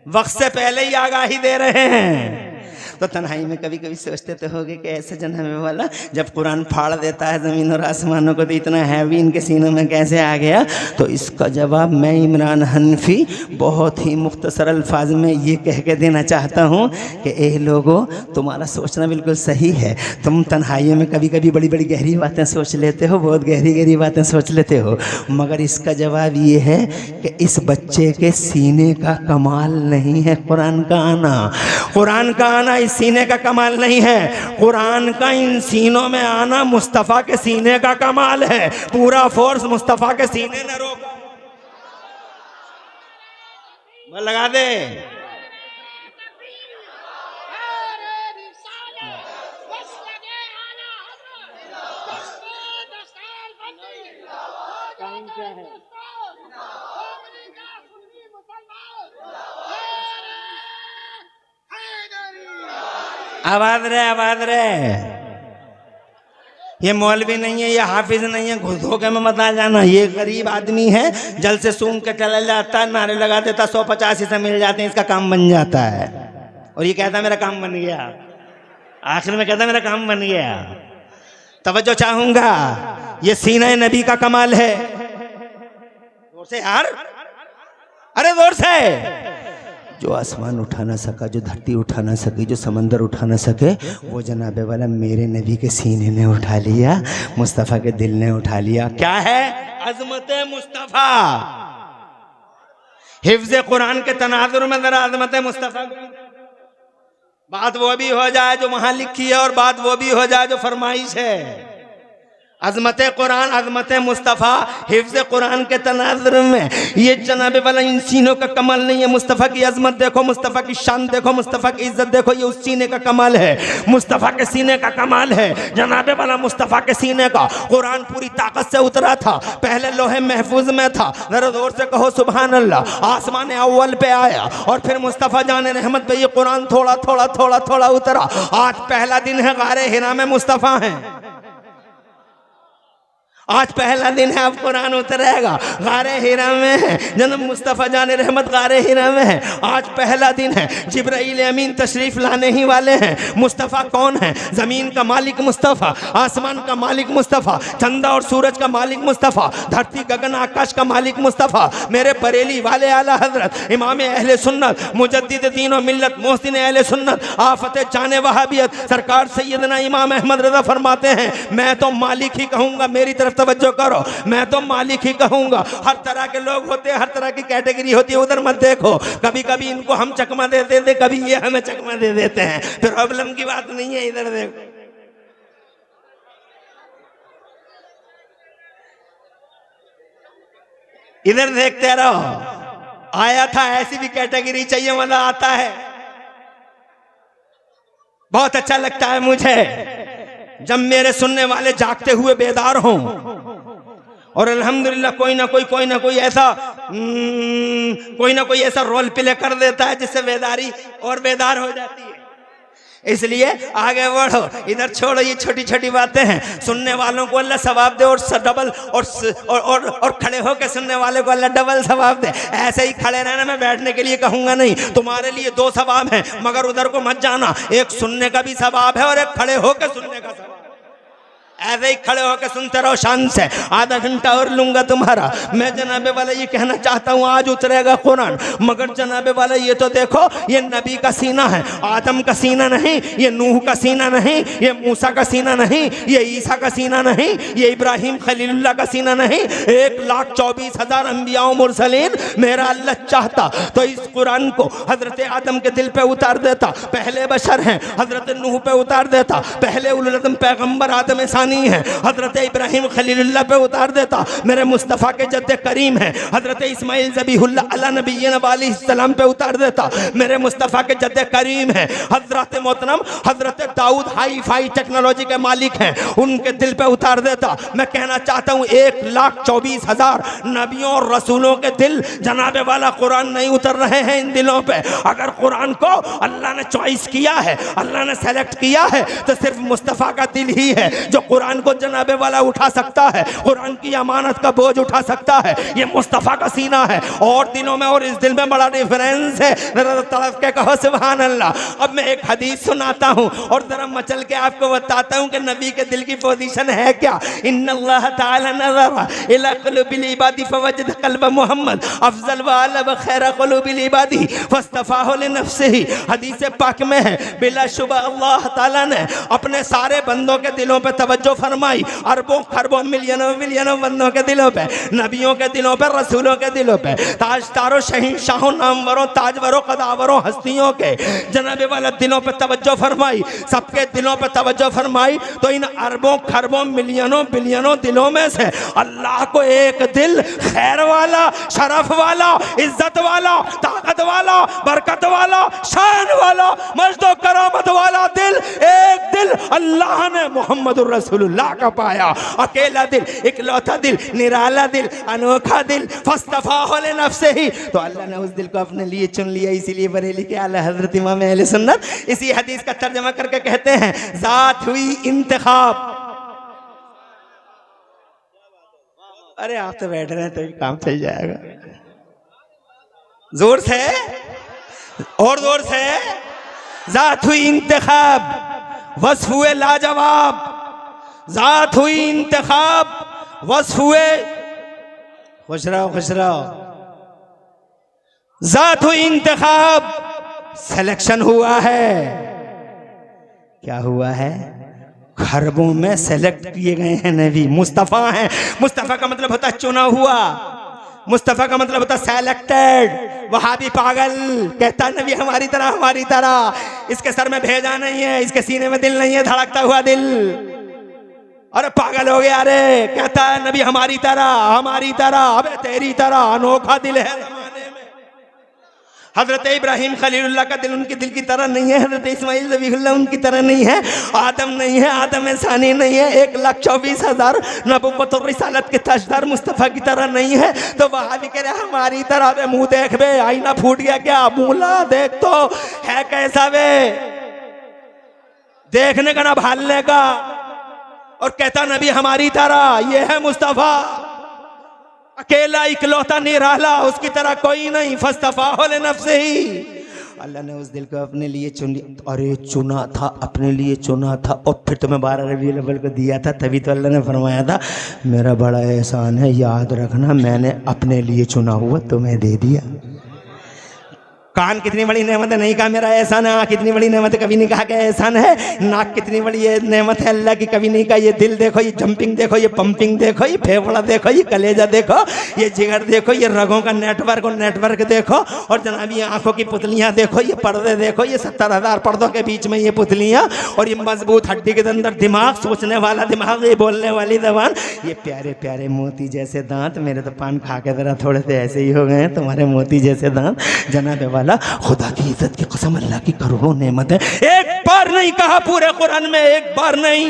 वक्त से पहले ही आगाही दे रहे हैं। तो तन्हाई में कभी कभी सोचते तो होगे कि ऐसे जन्मे वाला जब कुरान फाड़ देता है ज़मीन और आसमानों को, तो इतना हैवी इनके सीनों में कैसे आ गया। तो इसका जवाब मैं इमरान हनफी बहुत ही मुख्तसर अल्फाज में ये कह के देना चाहता हूँ कि ए लोगों, तुम्हारा सोचना बिल्कुल सही है। तुम तन्हाइयों में कभी कभी बड़ी बड़ी गहरी बातें सोच लेते हो, बहुत गहरी गहरी बातें सोच लेते हो, मगर इसका जवाब ये है कि इस बच्चे के सीने का कमाल नहीं है कुरान का आना। कुरान का आना इस सीने का कमाल नहीं है, कुरान का इन सीनों में आना मुस्तफ़ा के सीने का कमाल है। पूरा फोर्स मुस्तफ़ा के सीने ने रोका। लगा दे। क्या है? आवाज रहे, आवाज रहे। ये मौलवी नहीं है, ये हाफिज नहीं है, घुस धोखे में मत आ जाना। ये गरीब आदमी है, जल से सूंघ के चला जाता है, नारे लगा देता, 185 से मिल जाते हैं, इसका काम बन जाता है। और ये कहता मेरा काम बन गया, आखिर में कहता मेरा काम बन गया। तवज्जो चाहूंगा, ये सीना नबी का कमाल है। जोर से यार, अरे जोर से। जो आसमान उठा ना सका, जो धरती उठा ना सकी, जो समंदर उठा ना सके, वो जनाबे वाला मेरे नबी के सीने ने उठा लिया, मुस्तफ़ा के दिल ने उठा लिया। क्या है? अज़मत मुस्तफ़ा। हिफ्ज़ कुरान के तनाजुर में जरा अज़मत मुस्तफ़ा, बात वो भी हो जाए जो वहां लिखी है और बात वो भी हो जाए जो फरमाइश है। अज़मत कुरान, अज़मत मुस्तफ़ा, हिफ्ज़ कुरान के तनाज़ुर में ये जनाबे वाला इन सीनों का कमाल नहीं है। मुस्तफ़ा की अज़मत देखो, मुस्तफ़ा की शान देखो, मुस्तफ़ा की इज़्ज़त देखो, ये उस सीने का कमाल है, मुस्तफ़ा के सीने का कमाल है। जनाबे वाला मुस्तफ़ा के सीने का कुरान पूरी ताकत से उतरा था, पहले लोहे महफूज में था, ज़रा ज़ोर से कहो सुभान अल्लाह। आसमान अव्वल पे आया और फिर मुस्तफ़ा जाने रहमत पे ये कुरान थोड़ा थोड़ा थोड़ा थोड़ा उतरा। आज पहला दिन है, गारे हिरा में मुस्तफ़ा है। आज पहला दिन है, अब कुरान उतरेगा। गारे हिरा में है, जनाब मुस्तफ़ा जान रहमत गारे हिरा में है। आज पहला दिन है, जिब्राइल अमीन तशरीफ़ लाने ही वाले हैं। मुस्तफ़ा कौन है? ज़मीन का मालिक मुस्तफ़ा, आसमान का मालिक मुस्तफ़ा, चंदा और सूरज का मालिक मुस्तफ़ा, धरती गगन आकाश का मालिक मुस्तफ़ा, मेरे बरेली वाले आला हज़रत इमाम अहले सुन्नत मुजद्दिद दीन और मिल्लत मोहसिन अहले सुन्नत आफत जाने वहाबियत सरकार सैयदना इमाम अहमद रज़ा फरमाते हैं, मैं तो मालिक ही कहूँगा। मेरी तरफ तवज्जो करो, मैं तो मालिक ही कहूँगा। हर तरह के लोग होते हैं, हर तरह की कैटेगरी होती है, उधर मत देखो। कभी कभी इनको हम चकमा दे देते, कभी ये हमें चकमा दे देते हैं, फिर प्रॉब्लम की बात नहीं है। इधर देखो, इधर देखते रहो। आया था, ऐसी भी कैटेगरी चाहिए, मजा आता है, बहुत अच्छा लगता है मुझे जब मेरे सुनने वाले जागते हुए बेदार हों और अल्हम्दुलिल्लाह कोई ना कोई ऐसा रोल प्ले कर देता है जिससे बेदारी और बेदार हो जाती है। इसलिए आगे बढ़ो, इधर छोड़ो ये छोटी छोटी बातें हैं। सुनने वालों को अल्लाह सवाब दे और डबल और खड़े होकर सुनने वाले को अल्लाह डबल सवाब दे। ऐसे ही खड़े रहना मैं बैठने के लिए कहूँगा नहीं। तुम्हारे लिए दो सवाब हैं, मगर उधर को मत जाना। एक सुनने का भी सवाब है और एक खड़े होकर सुनने का सवाब। ऐसे ही खड़े होकर सुनते रहो शान से। आधा घंटा और लूंगा तुम्हारा। मैं जनाबे वाला ये कहना चाहता हूँ, आज उतरेगा कुरान, मगर जनाबे वाला ये तो देखो, ये नबी का सीना है, आदम का सीना नहीं, ये नूह का सीना नहीं, ये मूसा का सीना नहीं, ये ईसा का सीना नहीं, ये इब्राहिम खलीलुल्लाह का सीना नहीं। 1,24,000 अंबिया मुरसलीन मेरा अल्लाह चाहता तो इस कुरान को हजरत आदम के दिल पे उतार देता। पहले बशर हैं, हजरत नूह पे उतार देता। पहले उलुल अज़्म पैगंबर आदम सानी है, हजरत इब्राहिम खलीलुल्लाह पे उतार देता। मेरे मुस्तफ़ा के जद्दे करीम है, हजरत इस्माइल ज़बीहुल्लाह अला नबीना अलैहिस्सलाम पे उतार देता। मेरे मुस्तफ़ा के जद्दे करीम है, हजरत मोहतरम हजरत दाऊद हाई फाई टेक्नोलॉजी के मालिक हैं, उनके दिल पे उतार देता। मैं कहना चाहता हूँ 1,24,000 नबियों और रसूलों के दिल जनाबे वाला कुरान नहीं उतर रहे हैं इन दिलों पे। अगर कुरान को अल्लाह ने चॉइस किया है, अल्लाह ने सेलेक्ट किया है, तो सिर्फ मुस्तफ़ा का दिल ही है जो कुरान को जनाबे वाला उठा सकता है, कुरान की अमानत का बोझ उठा सकता है। ये मुस्तफ़ा का सीना है और दिलों में और इस दिल में बड़ा डिफरेंस है। तड़प के कहो सुभान अल्लाह। अब मैं एक हदीस सुनाता हूँ और जरा मचल के आपको बताता हूँ कि नबी के दिल की पोजीशन है क्या। इन्नल्लाह ताला नज़रा इला क़ुलूबिल इबादी फवजद क़ल्ब मुहम्मद अफ़ज़ल व अला व खैर क़ुलूबिल इबादी फस्तफ़ाहु लिनफ़्सिही। हदीस पाक में है, बिलाशुबह अल्लाह ताला ने अपने सारे बंदों के दिलों पे तवज्जो फरमाई। अरबों खरबों मिलियनों बंदों के दिलों पे, नबियों के दिलों पे, रसूलों के दिलों पे, ताजदारों शहींशाहों नामवरों ताजवरों कदावरों हस्तियों के जनाबे वाला दिलों पे तवज्जो फरमाई। सबके दिलों पे तवज्जो फरमाई तो इन अरबों खरबों मिलियनों बिलियनों दिलों में से अल्लाह को एक दिल खैर वाला, शरफ वाला, इज्जत वाला, ताकत वाला, बरकत वाला, शान वाला, मजदो करामत वाला दिल, एक दिल अल्लाह ने मोहम्मदुर रसूलुल्लाह का पाया। अकेला दिल, इकलौता दिल, निराला दिल, अनोखा दिल, फस्तफ़ाहु लिनफ़्सिही। तो अल्लाह ने उस दिल को अपने लिए चुन लिया। इसीलिए बरेली के आला हज़रत इमाम अहले सुन्नत इसी हदीस का तर्जमा करके कहते हैं, ज़ात हुई इंतखाब। अरे आप तो बैठ रहे हैं तो काम चल जाएगा। जोर से और जोर से। ज़ात हुई इंतखाब, वस्फ़ हुए लाजवाब। ज़ात हुई इंतखाब, वस्फ़ हुए, खुश रहो। ज़ात हुई इंतखाब, सिलेक्शन हुआ है। क्या हुआ है? खरबों में सेलेक्ट किए गए हैं नबी, मुस्तफ़ा हैं। मुस्तफ़ा का मतलब होता है चुना हुआ, मुस्तफ़ा का मतलब होता है सेलेक्टेड। वहाबी पागल कहता है नबी हमारी तरह, इसके सर में भेजा नहीं है, इसके सीने में दिल नहीं है, धड़कता हुआ दिल। अरे पागल हो गया रे, कहता है नबी हमारी तरह, अबे तेरी तरह अनोखा दिल है ज़माने में। हजरत इब्राहिम खलीलुल्लाह का दिल उनके दिल की तरह नहीं है, हजरत इस्माइल ज़बीहुल्लाह उनकी तरह नहीं है, आदम नहीं है, आदम सानी नहीं है, 1,24,000 नबुव्वत और रिसालत के ताजदार मुस्तफ़ा की तरह नहीं है। तो वहाबी कह रहे हमारी तरह। बे मुँह देख बे, आईना फूट गया क्या? मूला देख तो है कैसा बे, देखने का ना भालने का। और कहता नबी हमारी तरह, ये है मुस्तफ़ा, अकेला इकलौता निराला, उसकी तरह कोई नहीं। फस्तफाहु लिनफ्सिही, अल्लाह ने उस दिल को अपने लिए चुन लिया। अरे चुना था, अपने लिए चुना था, और फिर तुम्हें 12 रबीउल अव्वल को दिया था। तभी तो अल्लाह ने फरमाया था मेरा बड़ा एहसान है, याद रखना मैंने अपने लिए चुना हुआ तुम्हें दे दिया। कान कितनी बड़ी नेमत है, नहीं कहा मेरा एहसान है। आँख कितनी बड़ी नेमत है, कभी नहीं कहा कि एहसान है। नाक कितनी बड़ी ये नेमत है अल्लाह की, कभी नहीं कहा। ये दिल देखो, ये जंपिंग देखो, ये पंपिंग देखो, ये फेफड़ा देखो, ये कलेजा देखो, ये जिगर देखो, ये रगों का नेटवर्क देखो, और जनाब ये आंखों की पुतलियां देखो, ये पर्दे देखो, ये 70,000 पर्दों के बीच में ये पुतलियां, और ये मजबूत हड्डी के अंदर दिमाग, सोचने वाला दिमाग, ये बोलने वाली जबान, ये प्यारे प्यारे मोती जैसे दांत। मेरे तो पान खा के जरा थोड़े से ऐसे ही हो गए हैं, तुम्हारे मोती जैसे दांत। जनाब वाला खुदा की इज्जत की कसम, अल्लाह की करोड़ों नेमत है। एक बार नहीं कहा पूरे कुरान में, एक बार नहीं।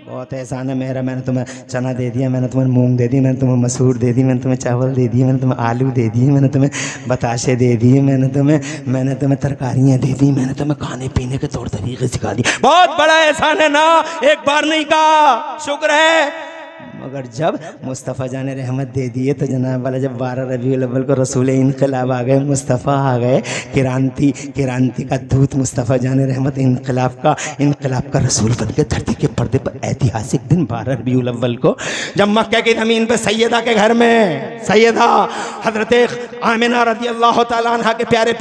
बहुत एहसान है मेरा, मैंने तुम्हें चना दे दिया, मैंने तुम्हें मूंग दे दी, मैंने तुम्हें मसूर दे दी, मैंने तुम्हें चावल दे दिए, मैंने तुम्हें आलू दे दिए, मैंने तुम्हें बताशे दे दिए, मैंने तुम्हें तरकारियाँ दे दी, मैंने तुम्हें खाने पीने के तौर तरीके सिखा दिए। बहुत बड़ा एहसान है ना, एक बार नहीं कहा, शुक्र है। मगर जब मुस्तफ़ा जान रहमत दे दिए तो जनाब वाला, जब 12 रबीउल अव्वल को रसूल इनकलाब आ गए, मुस्तफ़ा आ गए, क्रांति का दूत मुस्तफ़ा जान रहमत, इनकलाब का रसूल बन के धरती के पर्दे पर ऐतिहासिक दिन 12 रबीउल अव्वल को, जब मक्के की ज़मीन पर सैयदा के घर में सैयदा हज़रत आमिना रज़ी अल्लाह तआला अन्हा के प्यारी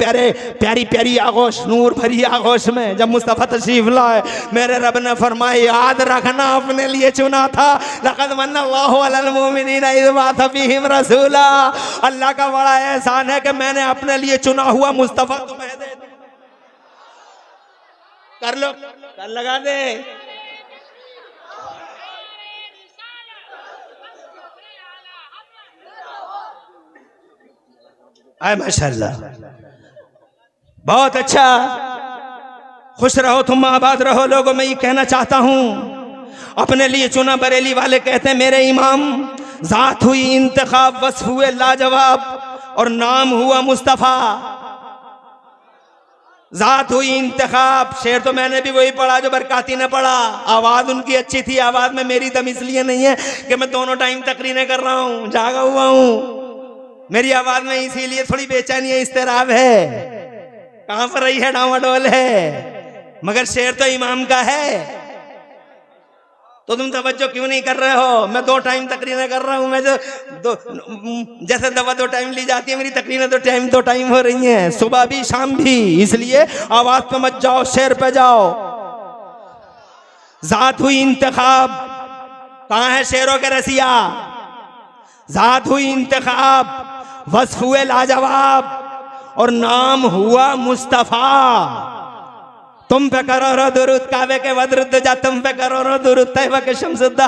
प्यारी आगोश, नूर भरी आगोश में जब मुस्तफ़ा तशरीफ़ लाए, मेरे रब ने फरमाया याद रखना अपने लिए चुना था। लक़द मन्नल्लाहु अलल मुमिनीना इज़ बअसा फ़ीहिम रसूला, अल्लाह का बड़ा एहसान है कि मैंने अपने लिए चुना हुआ मुस्तफ़ा तुम्हें दे दिया। कर लो, कर लगा दे। आए माशाअल्लाह, बहुत अच्छा। खुश रहो तुम, आबाद रहो लोगों। मैं ये कहना चाहता हूँ, अपने लिए चुना। बरेली वाले कहते हैं मेरे इमाम, जात हुई इंतखाब, वस्फ हुए लाजवाब, और नाम हुआ मुस्तफ़ा। जात हुई इंतखाब, शेर तो मैंने भी वही पढ़ा जो बरकाती ने पढ़ा। आवाज़ उनकी अच्छी थी, आवाज़ में मेरी दम इसलिए नहीं है कि मैं दोनों टाइम तकरीरें कर रहा हूँ, जागा हुआ हूँ। मेरी आवाज़ में इसीलिए थोड़ी बेचैनी है, इस्तेराब है, कहाँ पर रही है, डामाडोल है। मगर शेर तो इमाम का है, तो तुम तवज्जो क्यों नहीं कर रहे हो? मैं 2 टाइम तकरीरें कर रहा हूँ। मैं जो जैसे दवा 2 टाइम ली जाती है, मेरी तकरीरें 2 टाइम हो रही हैं, सुबह भी शाम भी। इसलिए आवाज पे मत जाओ, शेर पे जाओ। जात हुई इंतखाब, कहाँ है शेरों के रसिया? जात हुई इंतखाब, वस्फ हुए लाजवाब, और नाम हुआ मुस्तफ़ा। तुम पे करो रो दुरूद काबे के वदरुद जा, तुम पे करो रो दुरूद तैयबा के शम्सुद्दा,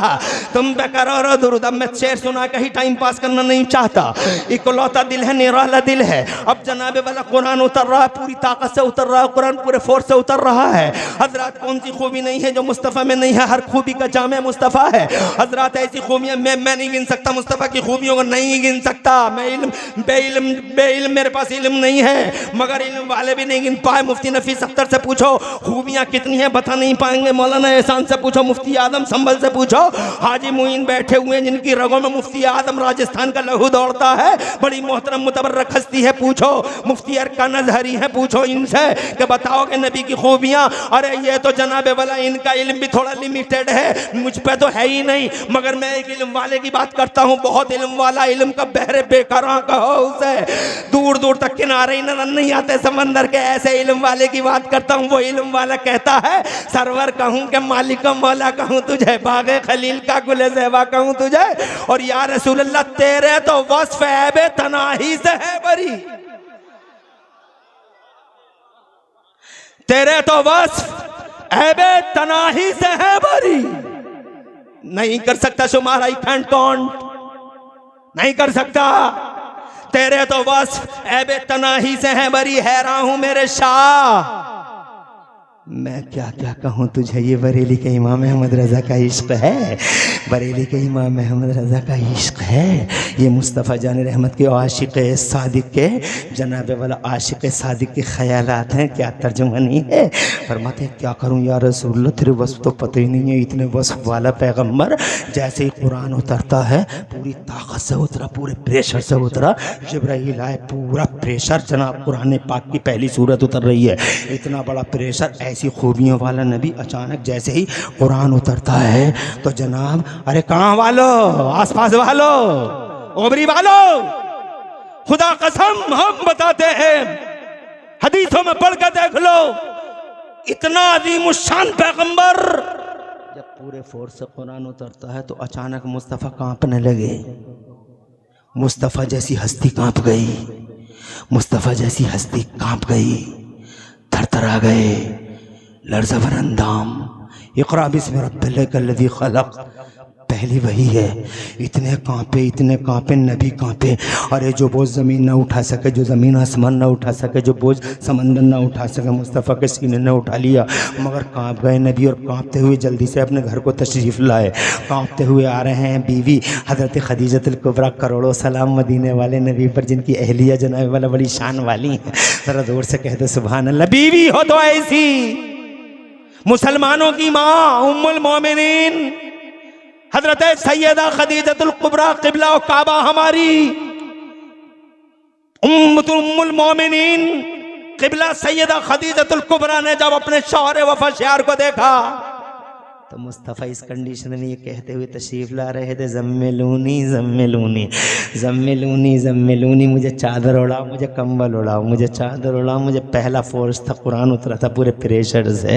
तुम पे करो रो दुरूद। अब मैं शेर सुना के ही टाइम पास करना नहीं चाहता, इकलौता दिल है, निराला दिल है। अब जनाबे वाला कुरान उतर रहा है, पूरी ताकत से उतर रहा है, कुरान पूरे फोर्स से उतर रहा है। हजरत कौन सी खूबी नहीं है जो मुस्तफ़ा में नहीं है? हर खूबी का जामे मुस्तफ़ा है। हजरत ऐसी खूबियाँ मैं नहीं गिन सकता, मुस्तफ़ा की खूबियों को नहीं गिन सकता। मैं बेइल्म मेरे पास इल्म नहीं है, मगर इल्म वाले भी नहीं गिन पाए। मुफ्ती नफीस अख्तर से पूछो खूबियां कितनी हैं, बता नहीं पाएंगे। मौलाना एहसान से पूछो, मुफ्ती आदम संभल से पूछो, हाजी मुइन बैठे हुए हैं जिनकी रगों में मुफ्ती आदम राजस्थान का लहू दौड़ता है, बड़ी मोहतरम मुतबर्रक हस्ती है, पूछो। मुफ्ती अरकान अज़हरी है, पूछो इनसे कि बताओगे नबी की खूबियां। अरे ये तो जनाबे वाला इनका इल्म भी थोड़ा लिमिटेड है, मुझ पे तो है ही नहीं। मगर मैं एक इल्म वाले की बात करता हूँ, बहुत इल्म वाला, इल्म का बहरे बेकारा कहो उसे, दूर दूर तक किनारे नजर नहीं आते समंदर के, ऐसे इल्म वाले की बात करता हूँ। वो इल्म वाला कहता है सरवर कहूँ के मालिक मौला कहूँ तुझे, बागे खलील का गुले ज़ेबा कहूँ तुझे, और या रसूल अल्लाह तेरे तो वस्फ ऐबे तनाही से है बरी, तेरे तो वस्फ ऐबे तनाही से है बरी। नहीं कर सकता शुमार, आई कैंट काउंट, नहीं कर सकता। तेरे तो वस्फ ऐबे तनाही से है बरी, हैरान हूं मेरे शाह, मैं क्या क्या कहूँ तुझे, ये बरेली के इमाम अहमद रज़ा का इश्क है, बरेली के इमाम अहमद रज़ा का इश्क है। ये मुस्तफ़ा जान रहमत के आशिक़ सादिक़ के, जनाब वाला आशिक़ सादिक़ के ख़यालात हैं, क्या तर्जुमानी है। फरमाते हैं क्या करूँ या रसूलल्लाह, तेरे वस्फ़ तो पता ही नहीं है, इतने वस्फ़ वाला पैगम्बर। जैसे ही कुरान उतरता है पूरी ताकत से उतरा, पूरे प्रेशर से उतरा, जिब्राइल आए, पूरा प्रेशर, जनाब कुरान पाक की पहली सूरत उतर रही है, इतना बड़ा प्रेशर, ऐसी खूबियों वाला नबी। अचानक जैसे ही कुरान उतरता है तो जनाब, अरे कहाँ वालों, आसपास वालों, ओबरी वालों, खुदा कसम हम बताते हैं, हदीसों में पढ़ कर देख लो, इतना अजीम शान पैगंबर। जब पूरे फोर्स से कुरान उतरता है तो अचानक मुस्तफ़ा कांपने लगे। मुस्तफ़ा जैसी हस्ती कांप गई, मुस्तफ़ा जैसी हस्ती कांप गई, थरथरा गए, लर्ज़बर अंदाम, इक़रा बिस्मि रब्बिकल्लज़ी खलक़, पहली वही है। इतने कांपे नबी कांपे। अरे जो बोझ ज़मीन ना उठा सके, जो ज़मीन आसमान ना उठा सके, जो बोझ समंदर ना उठा सके, मुस्तफ़ा के सीने ने उठा लिया, मगर कांप गए नबी। और कांपते हुए जल्दी से अपने घर को तशरीफ़ लाए। कांपते हुए आ रहे हैं बीवी हज़रत खदीजतुल कुबरा, करोड़ों सलाम मदीने वाले नबी पर, जिनकी अहलिया जनाब वाला बड़ी शान वाली है। ज़रा दूर से कह दो सुभान अल्लाह। बीवी हो तो ऐसी, मुसलमानों की माँ उम्मुल मोमिनीन हजरत सैयदा खदीजतुल कुबरा, क़िबला और काबा हमारी उम्मुल मोमिनीन क़िबला सैयदा खदीजतुल कुबरा ने जब अपने शौहर वफा शार को देखा तो मुस्तफ़ा इस कंडीशन में ये कहते हुए तशरीफ़ ला रहे थे, ज़म्मिलूनी ज़म्मिलूनी ज़म्मिलूनी ज़म्मिलूनी, मुझे चादर उड़ाओ, मुझे कंबल उड़ाओ, मुझे चादर उड़ाओ। मुझे पहला फोर्स था, कुरान उतरा था पूरे प्रेशर से,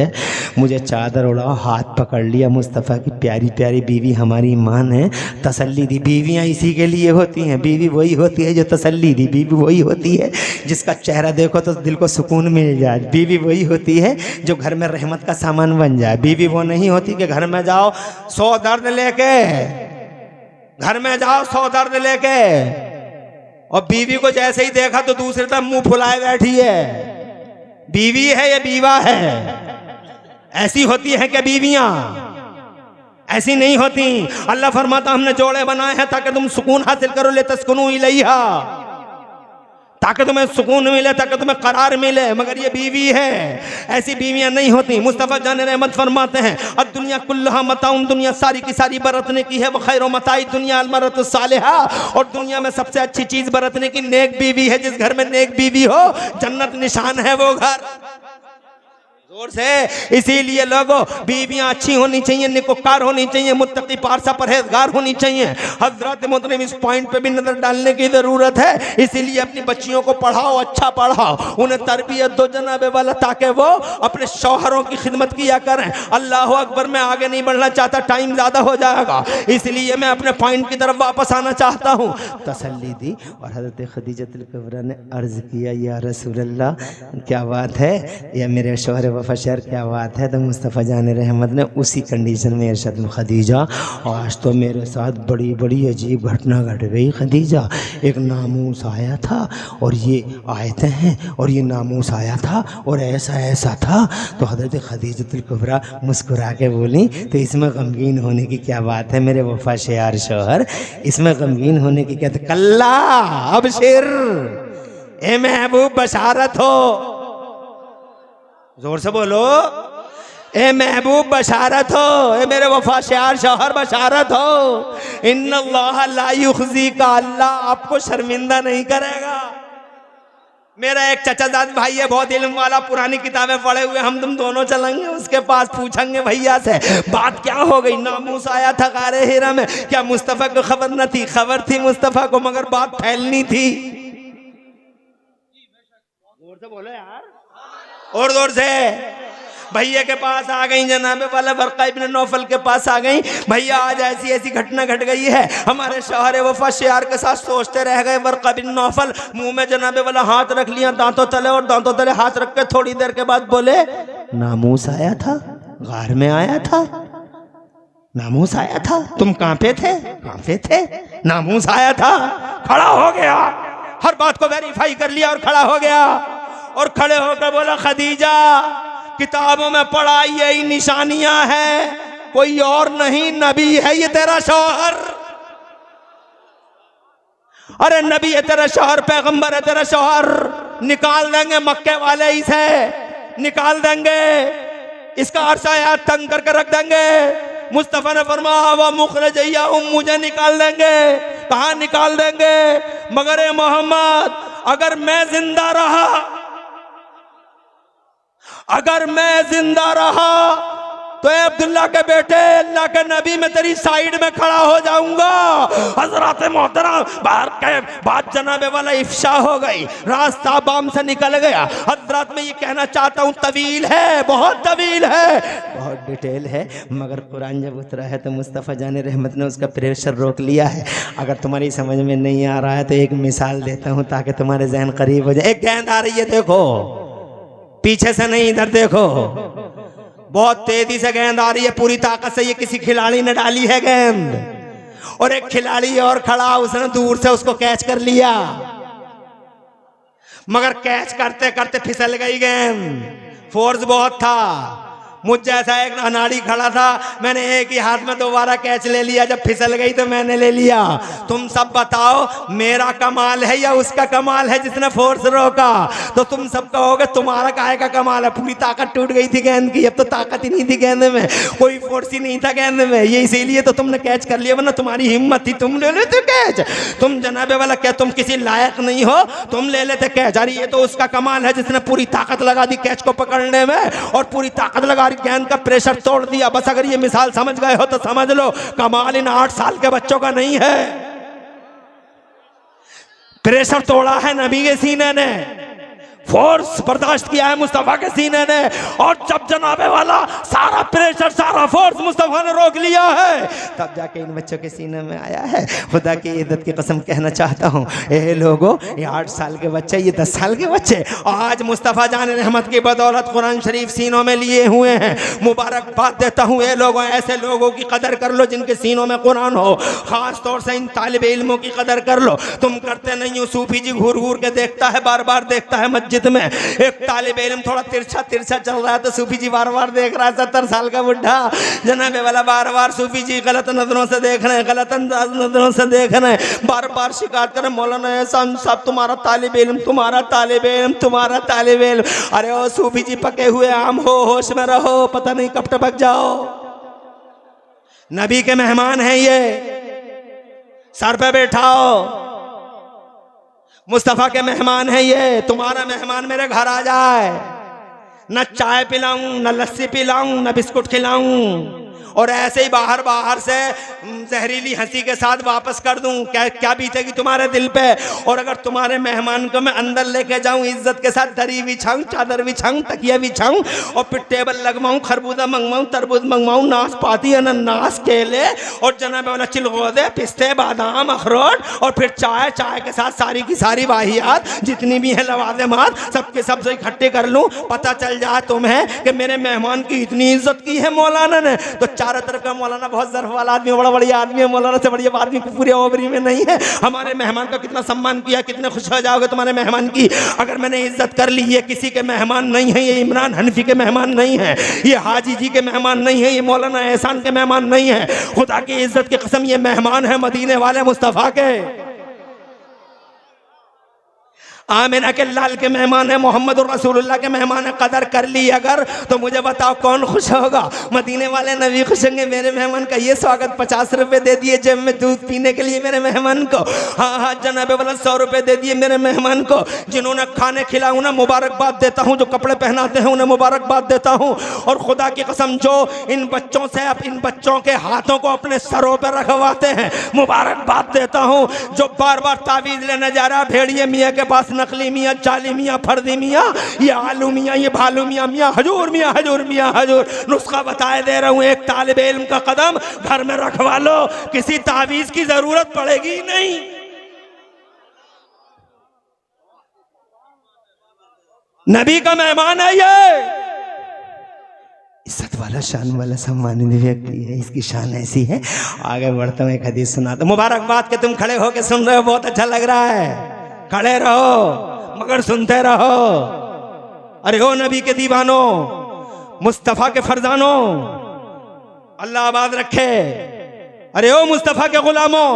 मुझे चादर उड़ाओ। हाथ पकड़ लिया मुस्तफ़ा की, प्यारी प्यारी बीवी हमारी माँ ने तसल्ली दी। बीवियाँ इसी के लिए होती हैं, बीवी वही होती है जो तसल्ली दी, बीवी वही होती है जिसका चेहरा देखो तो दिल को सुकून मिल जाए, बीवी वही होती है जो घर में रहमत का सामान बन जाए। बीवी वो नहीं होती कि घर में जाओ 100 दर्द लेके, घर में जाओ 100 दर्द लेके, और बीवी को जैसे ही देखा तो दूसरे तरफ मुंह फुलाए बैठी है। बीवी है ये बीवा है, ऐसी होती है क्या बीवियां? ऐसी नहीं होती। अल्लाह फरमाता हमने जोड़े बनाए हैं ताकि तुम सुकून हासिल करो, ले तस्कुनू इलैहा, ताकि तुम्हें सुकून मिले, ताकि तुम्हें करार मिले, मगर ये बीवी है, ऐसी बीवियां नहीं होती। मुस्तफ़ा जान रहमत फरमाते हैं अब दुनिया कुल्लहा मताउन, दुनिया सारी की सारी बरतने की है, वो खैर मताई दुनिया अलमरतु सालिहा, और दुनिया में सबसे अच्छी चीज़ बरतने की नेक बीवी है। जिस घर में नेक बीवी हो जन्नत निशान है वो घर। जोर से, इसीलिए लोगों बीवियां अच्छी होनी चाहिए, निकोकार होनी चाहिए, मुत्तकी पारसा परहेजगार होनी चाहिए। हजरत मोहतरम इस पॉइंट पे भी नजर डालने की जरूरत है। इसीलिए अपनी बच्चियों को पढ़ाओ, अच्छा पढ़ाओ, उन्हें तरबियत दो जनाबे वाला, ताकि वो अपने शौहरों की खिदमत किया करें। अल्लाह अकबर, मैं आगे नहीं बढ़ना चाहता, टाइम ज़्यादा हो जाएगा, इसलिए मैं अपने पॉइंट की तरफ वापस आना चाहता हूँ। तसल्ली दी और हजरत खदीजतुल कुबरा ने अर्ज़ किया, या रसूल अल्लाह, क्या बात है, या मेरे शौहर वफाशर, क्या बात है। तो मुस्तफ़ा जान रहमत ने उसी कंडीशन में इरशाद, खदीजा आज तो मेरे साथ बड़ी बड़ी अजीब घटना घट गई खदीजा। एक नामूस आया था और ये आयतें हैं और ये नामूस आया था और ऐसा ऐसा था। तो हज़रत खदीजतुल कुबरा मुस्कुरा के बोली, तो इसमें गमगीन होने की क्या बात है मेरे वफाशर शौहर, इसमें गमगीन होने की क्या? कल्ला अबशिर, ए महबूब बशारत हो, जोर से बोलो, ए महबूब बशारत हो, ए मेरे वफाशार शौहर बशारत हो। इन्नल्लाह ला युखज़ीका, अल्लाह आपको शर्मिंदा नहीं करेगा। मेरा एक चचाजाद भाई है, बहुत इल्म वाला, पुरानी किताबें पढ़े हुए, हम तुम दोनों चलेंगे उसके पास, पूछेंगे भैया से बात क्या हो गई। नामूस आया था गारे हिरा में, क्या मुस्तफ़ा को खबर न थी? खबर थी मुस्तफ़ा को, मगर बात फैलनी थी। जोर से बोलो यार, और जोर से। भैया के पास आ गई, जनाबे वाला वर्क़ा इब्न नौफल के पास आ गई, भैया आज ऐसी ऐसी घटना घट गई है, हमारे शौहर वफा शियार के साथ सोचते रह गए। वर्क़ा इब्न नौफल मुंह में जनाबे वाला हाथ रख लिया दांतों तले, और दांतों तले हाथ रख के थोड़ी देर के बाद बोले, नामूस आया था, गार में आया था, नामूस आया था, तुम कांपे थे? कांपे थे, नामूस आया था। खड़ा हो गया, हर बात को वेरीफाई कर लिया और खड़ा हो गया, और खड़े होकर बोला, खदीजा किताबों में पढ़ा, यही निशानियां हैं, कोई और नहीं, नबी है ये तेरा शौहर। अरे नबी है तेरा शौहर, पैगंबर है तेरा शौहर। निकाल देंगे मक्के वाले इसे, निकाल देंगे, इसका अरसा याद तंग करके रख देंगे। मुस्तफा ने फरमाया वह मुखरजैया मुझे निकाल देंगे। कहां निकाल देंगे? मगर ए मोहम्मद, अगर मैं जिंदा रहा, अगर मैं जिंदा रहा तो अब्दुल्ला के बेटे अल्लाह के नबी में तेरी साइड में खड़ा हो जाऊंगा। हजरत मोहतरम बाहर के बात जनाबे वाला इफ्शा हो गई, रास्ता बाम से निकल गया। हजरत में ये कहना चाहता हूँ, तवील है, बहुत तवील है, बहुत डिटेल है, मगर कुरान जब उतरा है तो मुस्तफ़ा जान रहमत ने उसका प्रेशर रोक लिया है। अगर तुम्हारी समझ में नहीं आ रहा है तो एक मिसाल देता हूँ ताकि तुम्हारे जहन करीब हो जाए। एक गेंद आ रही है, देखो पीछे से नहीं, इधर देखो, बहुत तेजी से गेंद आ रही है, पूरी ताकत से ये किसी खिलाड़ी ने डाली है गेंद, और एक खिलाड़ी और खड़ा, उसने दूर से उसको कैच कर लिया, मगर कैच करते करते फिसल गई गेंद। फोर्स बहुत था, मुझ जैसा एक अनाड़ी खड़ा था, मैंने एक ही हाथ में दोबारा कैच ले लिया, जब फिसल गई तो मैंने ले लिया। तुम सब बताओ मेरा कमाल है या उसका कमाल है जिसने फोर्स रोका? तो तुम सब कहोगे तुम्हारा काहे का कमाल है, पूरी ताकत टूट गई थी गेंद की, अब तो ताकत ही नहीं थी गेंद में, कोई फोर्स ही नहीं था गेंद में, ये इसीलिए तो तुमने कैच कर लिया, वरना तुम्हारी हिम्मत थी तुम ले लेते कैच। तुम जनाबे वाला क्या तुम किसी लायक नहीं हो, तुम ले लेते कैच। अरे ये तो उसका कमाल है जिसने पूरी ताकत लगा दी कैच को पकड़ने में, और पूरी ताकत लगा गेंद का प्रेशर तोड़ दिया। बस अगर ये मिसाल समझ गए हो तो समझ लो कमाल इन 8 साल के बच्चों का नहीं है, प्रेशर तोड़ा है नबी के सीने ने, फोर्स बर्दाश्त किया है मुस्तफा के सीने ने, और जब जनाबे वाला सारा प्रेशर सारा फोर्स मुस्तफा ने रोक लिया है, तब जाके इन बच्चों के सीने में आया है। खुदा की इज्जत की कसम कहना चाहता हूँ, ए लोगों, ये 8 साल के बच्चे, ये 10 साल के बच्चे आज मुस्तफा जान रहमत की बदौलत कुरान शरीफ सीनों में लिए हुए हैं। मुबारकबाद देता हूँ ए लोगों, ऐसे लोगों की कदर कर लो जिनके सीनों में कुरान हो, खास तौर से इन तालिब इल्मों की कदर कर लो। तुम करते नहीं हो, सूफी जी घूर घूर के देखता है, बार बार देखता है मस्जिद में, एक तालिब इल्म थोड़ा तिरछा तिरछा चल रहा है तो सूफी जी बार बार देख रहा है, 70 साल का बुढ़ा जनाबे वाला बार बार सूफी जी गलत नजरों से देख रहे हैं, गलत नजरों से देख रहे हैं, बार बार शिकायत करें, मौलाना एहसान साहब तुम्हारा तालिब इल्म, तुम्हारा तालिब इल्म, तुम्हारा तालिब इल्म। अरे ओ सूफी जी पके हुए आम हो, होश में रहो, पता नहीं कब टपक जाओ। नबी के मेहमान हैं ये, सर पे बैठाओ, मुस्तफा के मेहमान है ये। तुम्हारा मेहमान मेरे घर आ जाए, न चाय पिलाऊं, न लस्सी पिलाऊं, न बिस्कुट खिलाऊं, और ऐसे ही बाहर बाहर से जहरीली हंसी के साथ वापस कर दूं, क्या बीतेगी तुम्हारे दिल पे? और अगर तुम्हारे मेहमान को मैं अंदर लेके जाऊं, इज्जत के साथ दरी बिछाऊं, चादर बिछाऊं, तकिया बिछाऊं, और फिर टेबल लगवाऊं, खरबूजा मंगवाऊं, तरबूज मंगवाऊं, नाशपाती, अनानास, केले, और जनाबे वाला चिलगोदे, पिस्ते, बादाम, अखरोट, और फिर चाय, चाय के साथ सारी की सारी वाहियात जितनी भी है लवाज़िमात सबके सब से इकट्ठे कर लूं, पता चल जाए तुम्हें कि मेरे मेहमान की इतनी इज्जत की है मौलाना ने, तो चारों तरफ का मौलाना बहुत ज़र्फ वाला आदमी, बड़ा बढ़िया आदमी है, मौलाना से बढ़िया आदमी पूरे ओवरी में नहीं है। हमारे मेहमान का कितना सम्मान किया, कितने खुश हो जाओगे तुम्हारे मेहमान की। अगर मैंने इज्जत कर ली, ये किसी के मेहमान नहीं है, ये इमरान हनफी के मेहमान नहीं है, ये हाजी जी के मेहमान नहीं है, ये मौलाना एहसान के मेहमान नहीं है, खुदा की इज्जत की कसम ये मेहमान है मदीने वाले मुस्तफ़ा के, आमिना के लाल के मेहमान है, मोहम्मद रसूलुल्लाह के मेहमान है। कदर कर ली अगर तो मुझे बताओ कौन खुश होगा? मदीने वाले नबी खुश होंगे, मेरे मेहमान का ये स्वागत, 50 रुपये दे दिए जेब में दूध पीने के लिए मेरे मेहमान को, हाँ हाँ जनाबे वाला 100 रुपये दे दिए मेरे मेहमान को। जिन्होंने खाने खिलाऊं ना मुबारकबाद देता हूँ, जो कपड़े पहनाते हैं उन्हें मुबारकबाद देता हूँ, और खुदा की कसम जो इन बच्चों से इन बच्चों के हाथों को अपने सरों पर रखवाते हैं मुबारकबाद देता हूँ। जो बार बार तावीज़ लेने जा रहा भेड़िए मियाँ के पास, नकली मियाँ, जाली मियाँ, फर्दी मियाँ, ये आलू मियाँ, ये भालू मियाँ, मियाँ हजूर, मियाँ हजूर, मियाँ हजूर, नुस्खा बताए दे रहा हूँ। एक तालिब इल्म का कदम घर में रखवा लो, किसी तावीज़ की जरूरत पड़ेगी नहीं। नबी का मेहमान है ये, इज्जत वाला, शान वाला, सम्मानित व्यक्ति है, इसकी शान ऐसी है। आगे बढ़ता हूँ, एक हदीस सुनाता हूँ। मुबारकबाद के तुम खड़े होके सुन रहे हो, बहुत अच्छा लग रहा है, खड़े रहो मगर सुनते रहो। अरे हो नबी के दीवानों, मुस्तफ़ा के फरजानों, अल्लाह आबाद रखे। अरे ओ मुस्तफ़ा के गुलामों,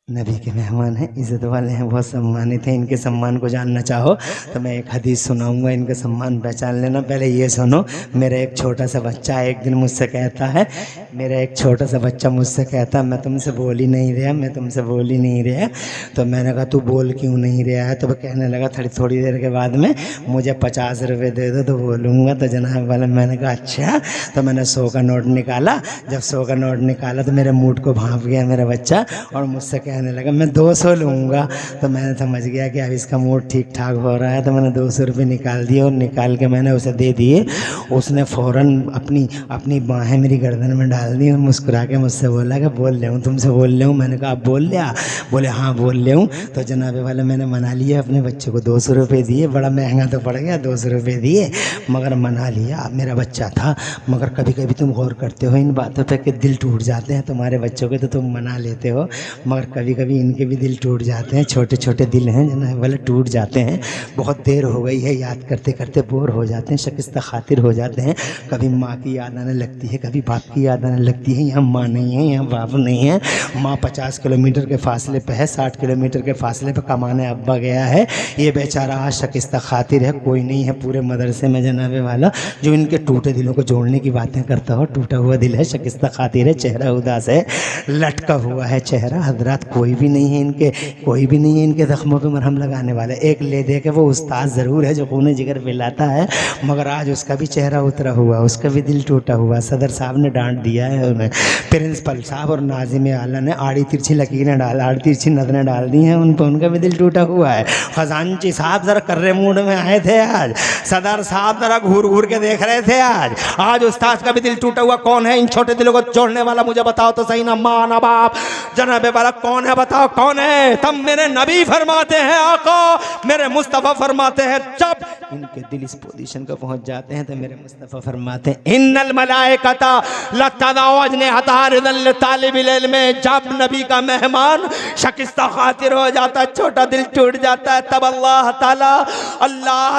नबी के मेहमान हैं, इज़्ज़त वाले हैं, बहुत सम्मानित हैं। इनके सम्मान को जानना चाहो तो मैं एक हदीस सुनाऊंगा, इनका सम्मान पहचान लेना। पहले ये सुनो, मेरा एक छोटा सा बच्चा एक दिन मुझसे कहता है, मेरा एक छोटा सा बच्चा मुझसे कहता, मैं तुमसे बोल ही नहीं रहा, मैं तुमसे बोल ही नहीं रहा। तो मैंने कहा तू बोल क्यों नहीं रहा है? तो वो कहने लगा थोड़ी देर के बाद में मुझे 50 रुपये दे दो तो बोलूँगा। तो जनाब वाला मैंने कहा अच्छा। तो मैंने 100 का नोट निकाला। जब 100 का नोट निकाला तो मेरे मूड को भांप गया मेरा बच्चा और मुझसे कहने लगा मैं 200 लूँगा। तो मैंने समझ गया कि अब इसका मूड ठीक ठाक हो रहा है। तो मैंने 200 रुपये निकाल दिए और निकाल के मैंने उसे दे दिए। उसने फ़ौरन अपनी बाहें मेरी गर्दन में डाल दी और मुस्कुरा के मुझसे बोला कि बोल ले हूँ, तुमसे बोल ले हूँ। मैंने कहा आप बोल लिया? बोले हाँ बोल ले हूँ। तो जनाबे वाले मैंने मना लिया, अपने बच्चे को 200 रुपये दिए। बड़ा महंगा तो पड़ गया, 200 रुपये दिए, मगर मना लिया। अब मेरा बच्चा था। मगर कभी कभी तुम गौर करते हो इन बातों पर कि दिल टूट जाते हैं तुम्हारे बच्चों के, तो तुम मना लेते हो, मगर कभी कभी इनके भी दिल टूट जाते हैं। छोटे छोटे दिल हैं जनाब वाले, टूट जाते हैं। बहुत देर हो गई है, याद करते करते बोर हो जाते हैं, शिकस्त खातिर हो जाते हैं। कभी माँ की याद आने लगती है, कभी बाप की याद आने लगती है। यहाँ माँ नहीं है, यहाँ बाप नहीं है। माँ 50 किलोमीटर के फासले पे है, 60 किलोमीटर के फासले पे कमाने अब्बा गया है। ये बेचारा आज शिकस्त खातिर है, कोई नहीं है पूरे मदरसे में जनाबे वाला जो इनके टूटे दिलों को जोड़ने की बातें करता हो। टूटा हुआ दिल है, शिकस्त खातिर है, चेहरा उदास है, लटका हुआ है चेहरा। हजरात कोई भी नहीं है इनके, कोई भी नहीं है इनके ज़ख्मों पे मरहम लगाने वाले। एक ले दे के वो उस्ताद ज़रूर है जो खून जिगर पिलाता है, मगर आज उसका भी चेहरा उतरा हुआ, उसका भी दिल टूटा हुआ। सदर साहब ने डांट दिया है उन्हें, प्रिंसिपल साहब और नाजिम आला ने आड़ी तिरछी लकीरें आड़ी तिरछी नजरें डाल दी हैं उन पर, उनका भी दिल टूटा हुआ है। खजानची साहब ज़रा कर्रे मूड में आए थे आज, सदर साहब ज़रा घूर घूर के देख रहे थे आज उस्ताद का भी दिल टूटा हुआ। कौन है इन छोटे दिलों को जोड़ने वाला? मुझे बताओ तो सही ना माँ ना बाप जनाबे वाला कौन है? बताओ कौन है? तब मेरे नबी फरमाते हैं, आका मेरे मुस्तफ़ा फरमाते हैं, जब इनके दिल इस पोजीशन को पहुंच जाते हैं तो मेरे मुस्तफ़ा फरमाते हैं इन्नल मलाइकता लतदावजनहता रिदल तालिबिल इल्म। जब नबी का मेहमान शिकस्ता खातिर हो जाता है, छोटा दिल टूट जाता है, तब अल्लाह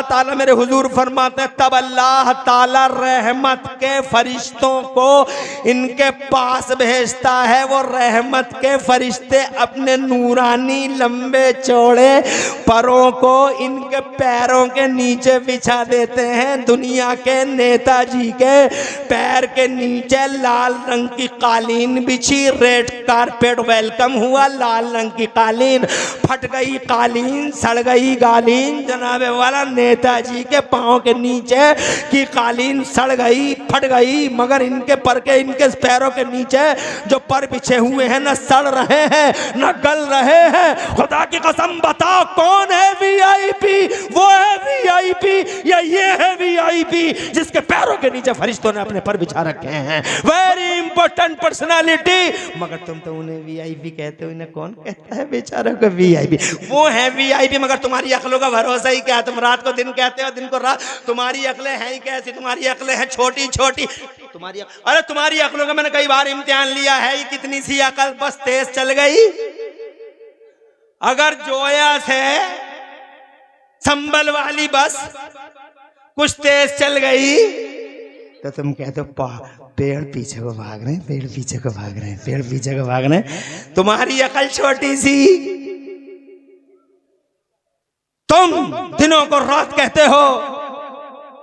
ताला मेरे हुजूर फरमाते हैं, तब अल्लाह ताला रहमत के फरिश्तों को इनके पास भेजता है। वो रहमत के फरिश्ते अपने नूरानी लंबे चौड़े परों को इनके पैरों के नीचे बिछा देते हैं। दुनिया के नेताजी के पैर के नीचे लाल रंग की कालीन बिछी, रेड कारपेट वेलकम हुआ, लाल रंग की कालीन, फट गई कालीन, सड़ गई गालीन जनाबे वाला। नेताजी के पाँव के नीचे की कालीन सड़ गई, फट गई, मगर इनके पर के इनके पैरों के नीचे जो पर बिछे हुए हैं न सड़ रहे हैं न गल रहे हैं। खुदा की कसम बताओ कौन है वीआईपी? वो है वीआईपी या ये है वीआईपी जिसके पैरों के नीचे फरिश्तों ने अपने पर बिछा रखे हैं? Very important personality. मगर तुम तो उन्हें वीआईपी कहते हो, इन्हें कौन कहता है बेचारों को वीआईपी? वो है वीआईपी, मगर तुम्हारी अक्लों का भरोसा ही क्या? तुम रात को दिन कहते हो, दिन को रात। तुम्हारी अक्लें हैं ही कैसी? तुम्हारी अक्लें हैं छोटी छोटी। अरे तुम्हारी अक्लों का मैंने कई बार इम्तिहान लिया है, ये कितनी सी अकल बस तेज चल गई। अगर जोया से संबल वाली बस कुछ तेज चल गई तो तुम कहते हो पेड़ पीछे को भाग रहे हैं, पेड़ पीछे को भाग रहे हैं, पेड़ पीछे को भाग रहे हैं। तुम्हारी अकल छोटी सी, तुम दिनों को रात कहते हो।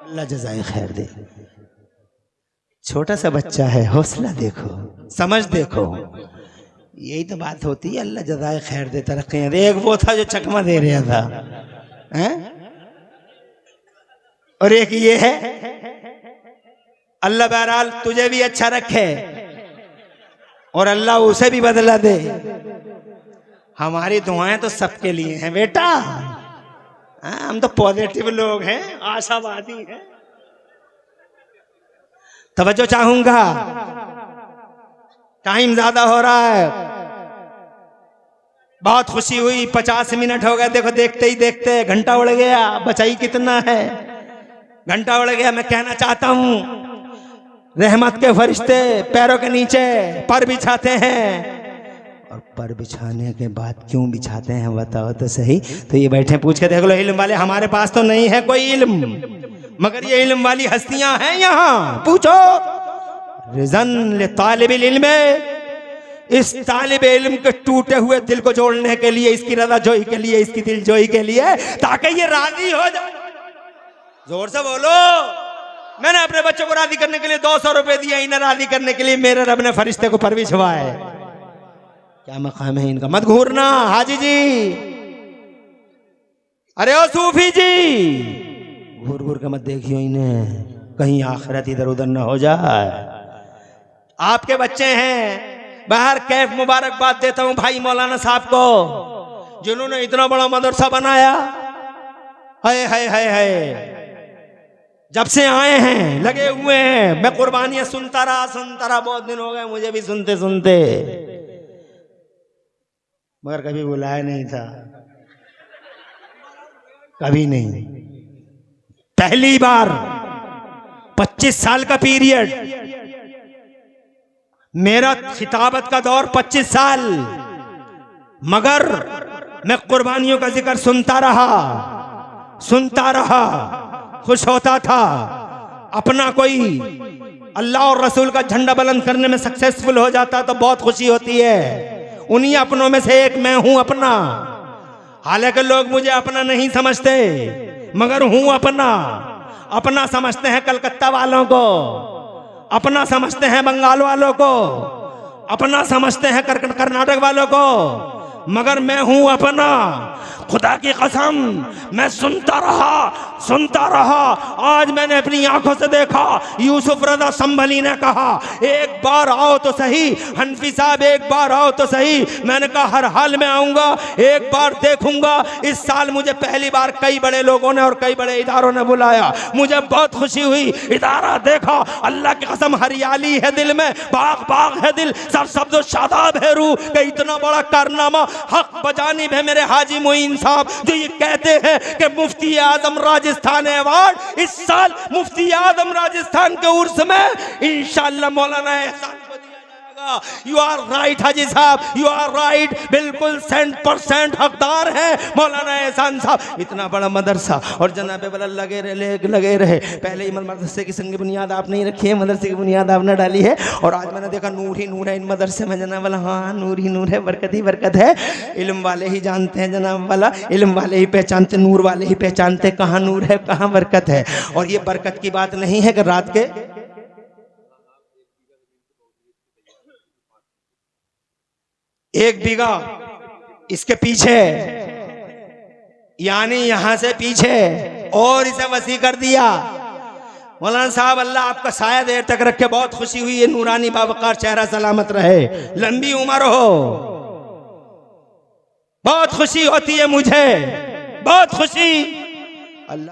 अल्लाह जज़ाए खैर दे। छोटा सा बच्चा है, हौसला देखो, समझ देखो, यही तो बात होती है। अल्लाह जज़ाए खैर दे, तरक्कियां दे। एक वो था जो चकमा दे रहा था, हैं? और एक ये है। अल्लाह बहरहाल तुझे भी अच्छा रखे और अल्लाह उसे भी बदला दे। हमारी दुआएं तो सबके लिए हैं बेटा। हम तो पॉजिटिव लोग हैं, आशावादी हैं। तवज्जो चाहूंगा, टाइम ज्यादा हो रहा है। बहुत खुशी हुई, 50 मिनट हो गए। देखो देखते ही देखते घंटा उड़ गया। बचाई कितना है, घंटा उड़ गया। मैं कहना चाहता हूं, रहमत के फरिश्ते पैरों के नीचे पर बिछाते हैं। और पर बिछाने के बाद क्यों बिछाते हैं बताओ तो सही। तो ये बैठे पूछ के देख लो, इल्म वाले हमारे पास तो नहीं है कोई इल्म, मगर ये इल्म वाली हस्तियां हैं यहाँ, पूछो। रिज़न ले तालिबिल इल्म, इस तालिब इल्म के टूटे हुए दिल को जोड़ने के लिए, इसकी रज़ा जोई के लिए, इसकी दिल जोई के लिए, ताकि ये राजी हो जाए। जोर से बोलो। मैंने अपने बच्चों को राजी करने के लिए 200 रुपए दिए, इन्हें राजी करने के लिए मेरे रब ने फरिश्ते को परविश हुआ है। क्या मकाम है इनका, मत घूरना हाजी जी, अरे ओ सूफी जी, घूर घूर के मत देखियो इन्हें, कहीं आखिरत इधर उधर न हो जाए। आपके बच्चे हैं, बाहर कैफ मुबारकबाद देता हूं भाई मौलाना साहब को, जिन्होंने इतना बड़ा मदरसा बनाया। हाय हाय हाय हाय, जब से आए हैं लगे हुए हैं, मैं कुर्बानियां सुनता रहा, बहुत दिन हो गए मुझे भी सुनते सुनते, मगर कभी बुलाया नहीं था, कभी नहीं। पहली बार 25 साल का पीरियड, मेरा खिताबत का दौर 25 साल, मगर मैं कुर्बानियों का जिक्र सुनता रहा, खुश होता था। अपना कोई अल्लाह और रसूल का झंडा बुलंद करने में सक्सेसफुल हो जाता तो बहुत खुशी होती है। उन्हीं अपनों में से एक मैं हूं अपना। हालांकि लोग मुझे अपना नहीं समझते, मगर हूं अपना समझते हैं कलकत्ता वालों को, अपना समझते हैं बंगाल वालों को, अपना समझते हैं कर्नाटक वालों को, मगर मैं हूं अपना। खुदा की कसम, मैं सुनता रहा। आज मैंने अपनी आंखों से देखा, यूसुफ रजा संभली ने कहा एक बार आओ तो सही, हनफी साहब एक बार आओ तो सही। मैंने कहा हर हाल में आऊंगा, एक बार देखूंगा। इस साल मुझे पहली बार कई बड़े लोगों ने और कई बड़े इदारों ने बुलाया, मुझे बहुत खुशी हुई। इदारा देखा, अल्लाह की कसम हरियाली है दिल में, बाग है दिल, सब शादाब है रूह। कि इतना बड़ा कारनामा हक बजानिब है मेरे हाजी मोइन साहब, जो ये कहते हैं कि मुफ्ती आजम राजस्थान अवार्ड इस साल मुफ्ती आजम राजस्थान के उर्स में इंशाअल्लाह मौलाना एहसान को दिया जाएगा। यू आर राइट हाजी साहब, यू आर राइट, बिल्कुल 100% हकदार है मौलाना एहसान साहब। इतना बड़ा मदरसा और जनाबे वाला लगे रहे। पहले ही मदरसे की संग बुनियाद आप नहीं रखी है, मदरसे की बुनियाद आपने डाली है, और आज मैंने देखा नूर ही नूर है इन मदरसे में जनाब वाला। हाँ, नूर ही नूर है, बरकत ही बरकत है। इल्म वाले ही जानते हैं जनाब वाला, इल्म वाले ही पहचानते, नूर वाले ही पहचानते कहाँ नूर है कहाँ बरकत है। और ये बरकत की बात नहीं है कि रात के 1 बीघा इसके पीछे, यानी यहां से पीछे और इसे वसी कर दिया। मौलाना साहब अल्लाह आपका साया देर तक रखे, बहुत खुशी हुई है। नूरानी बावकार चेहरा सलामत रहे, लंबी उम्र हो, बहुत खुशी होती है मुझे, बहुत खुशी। अल्लाह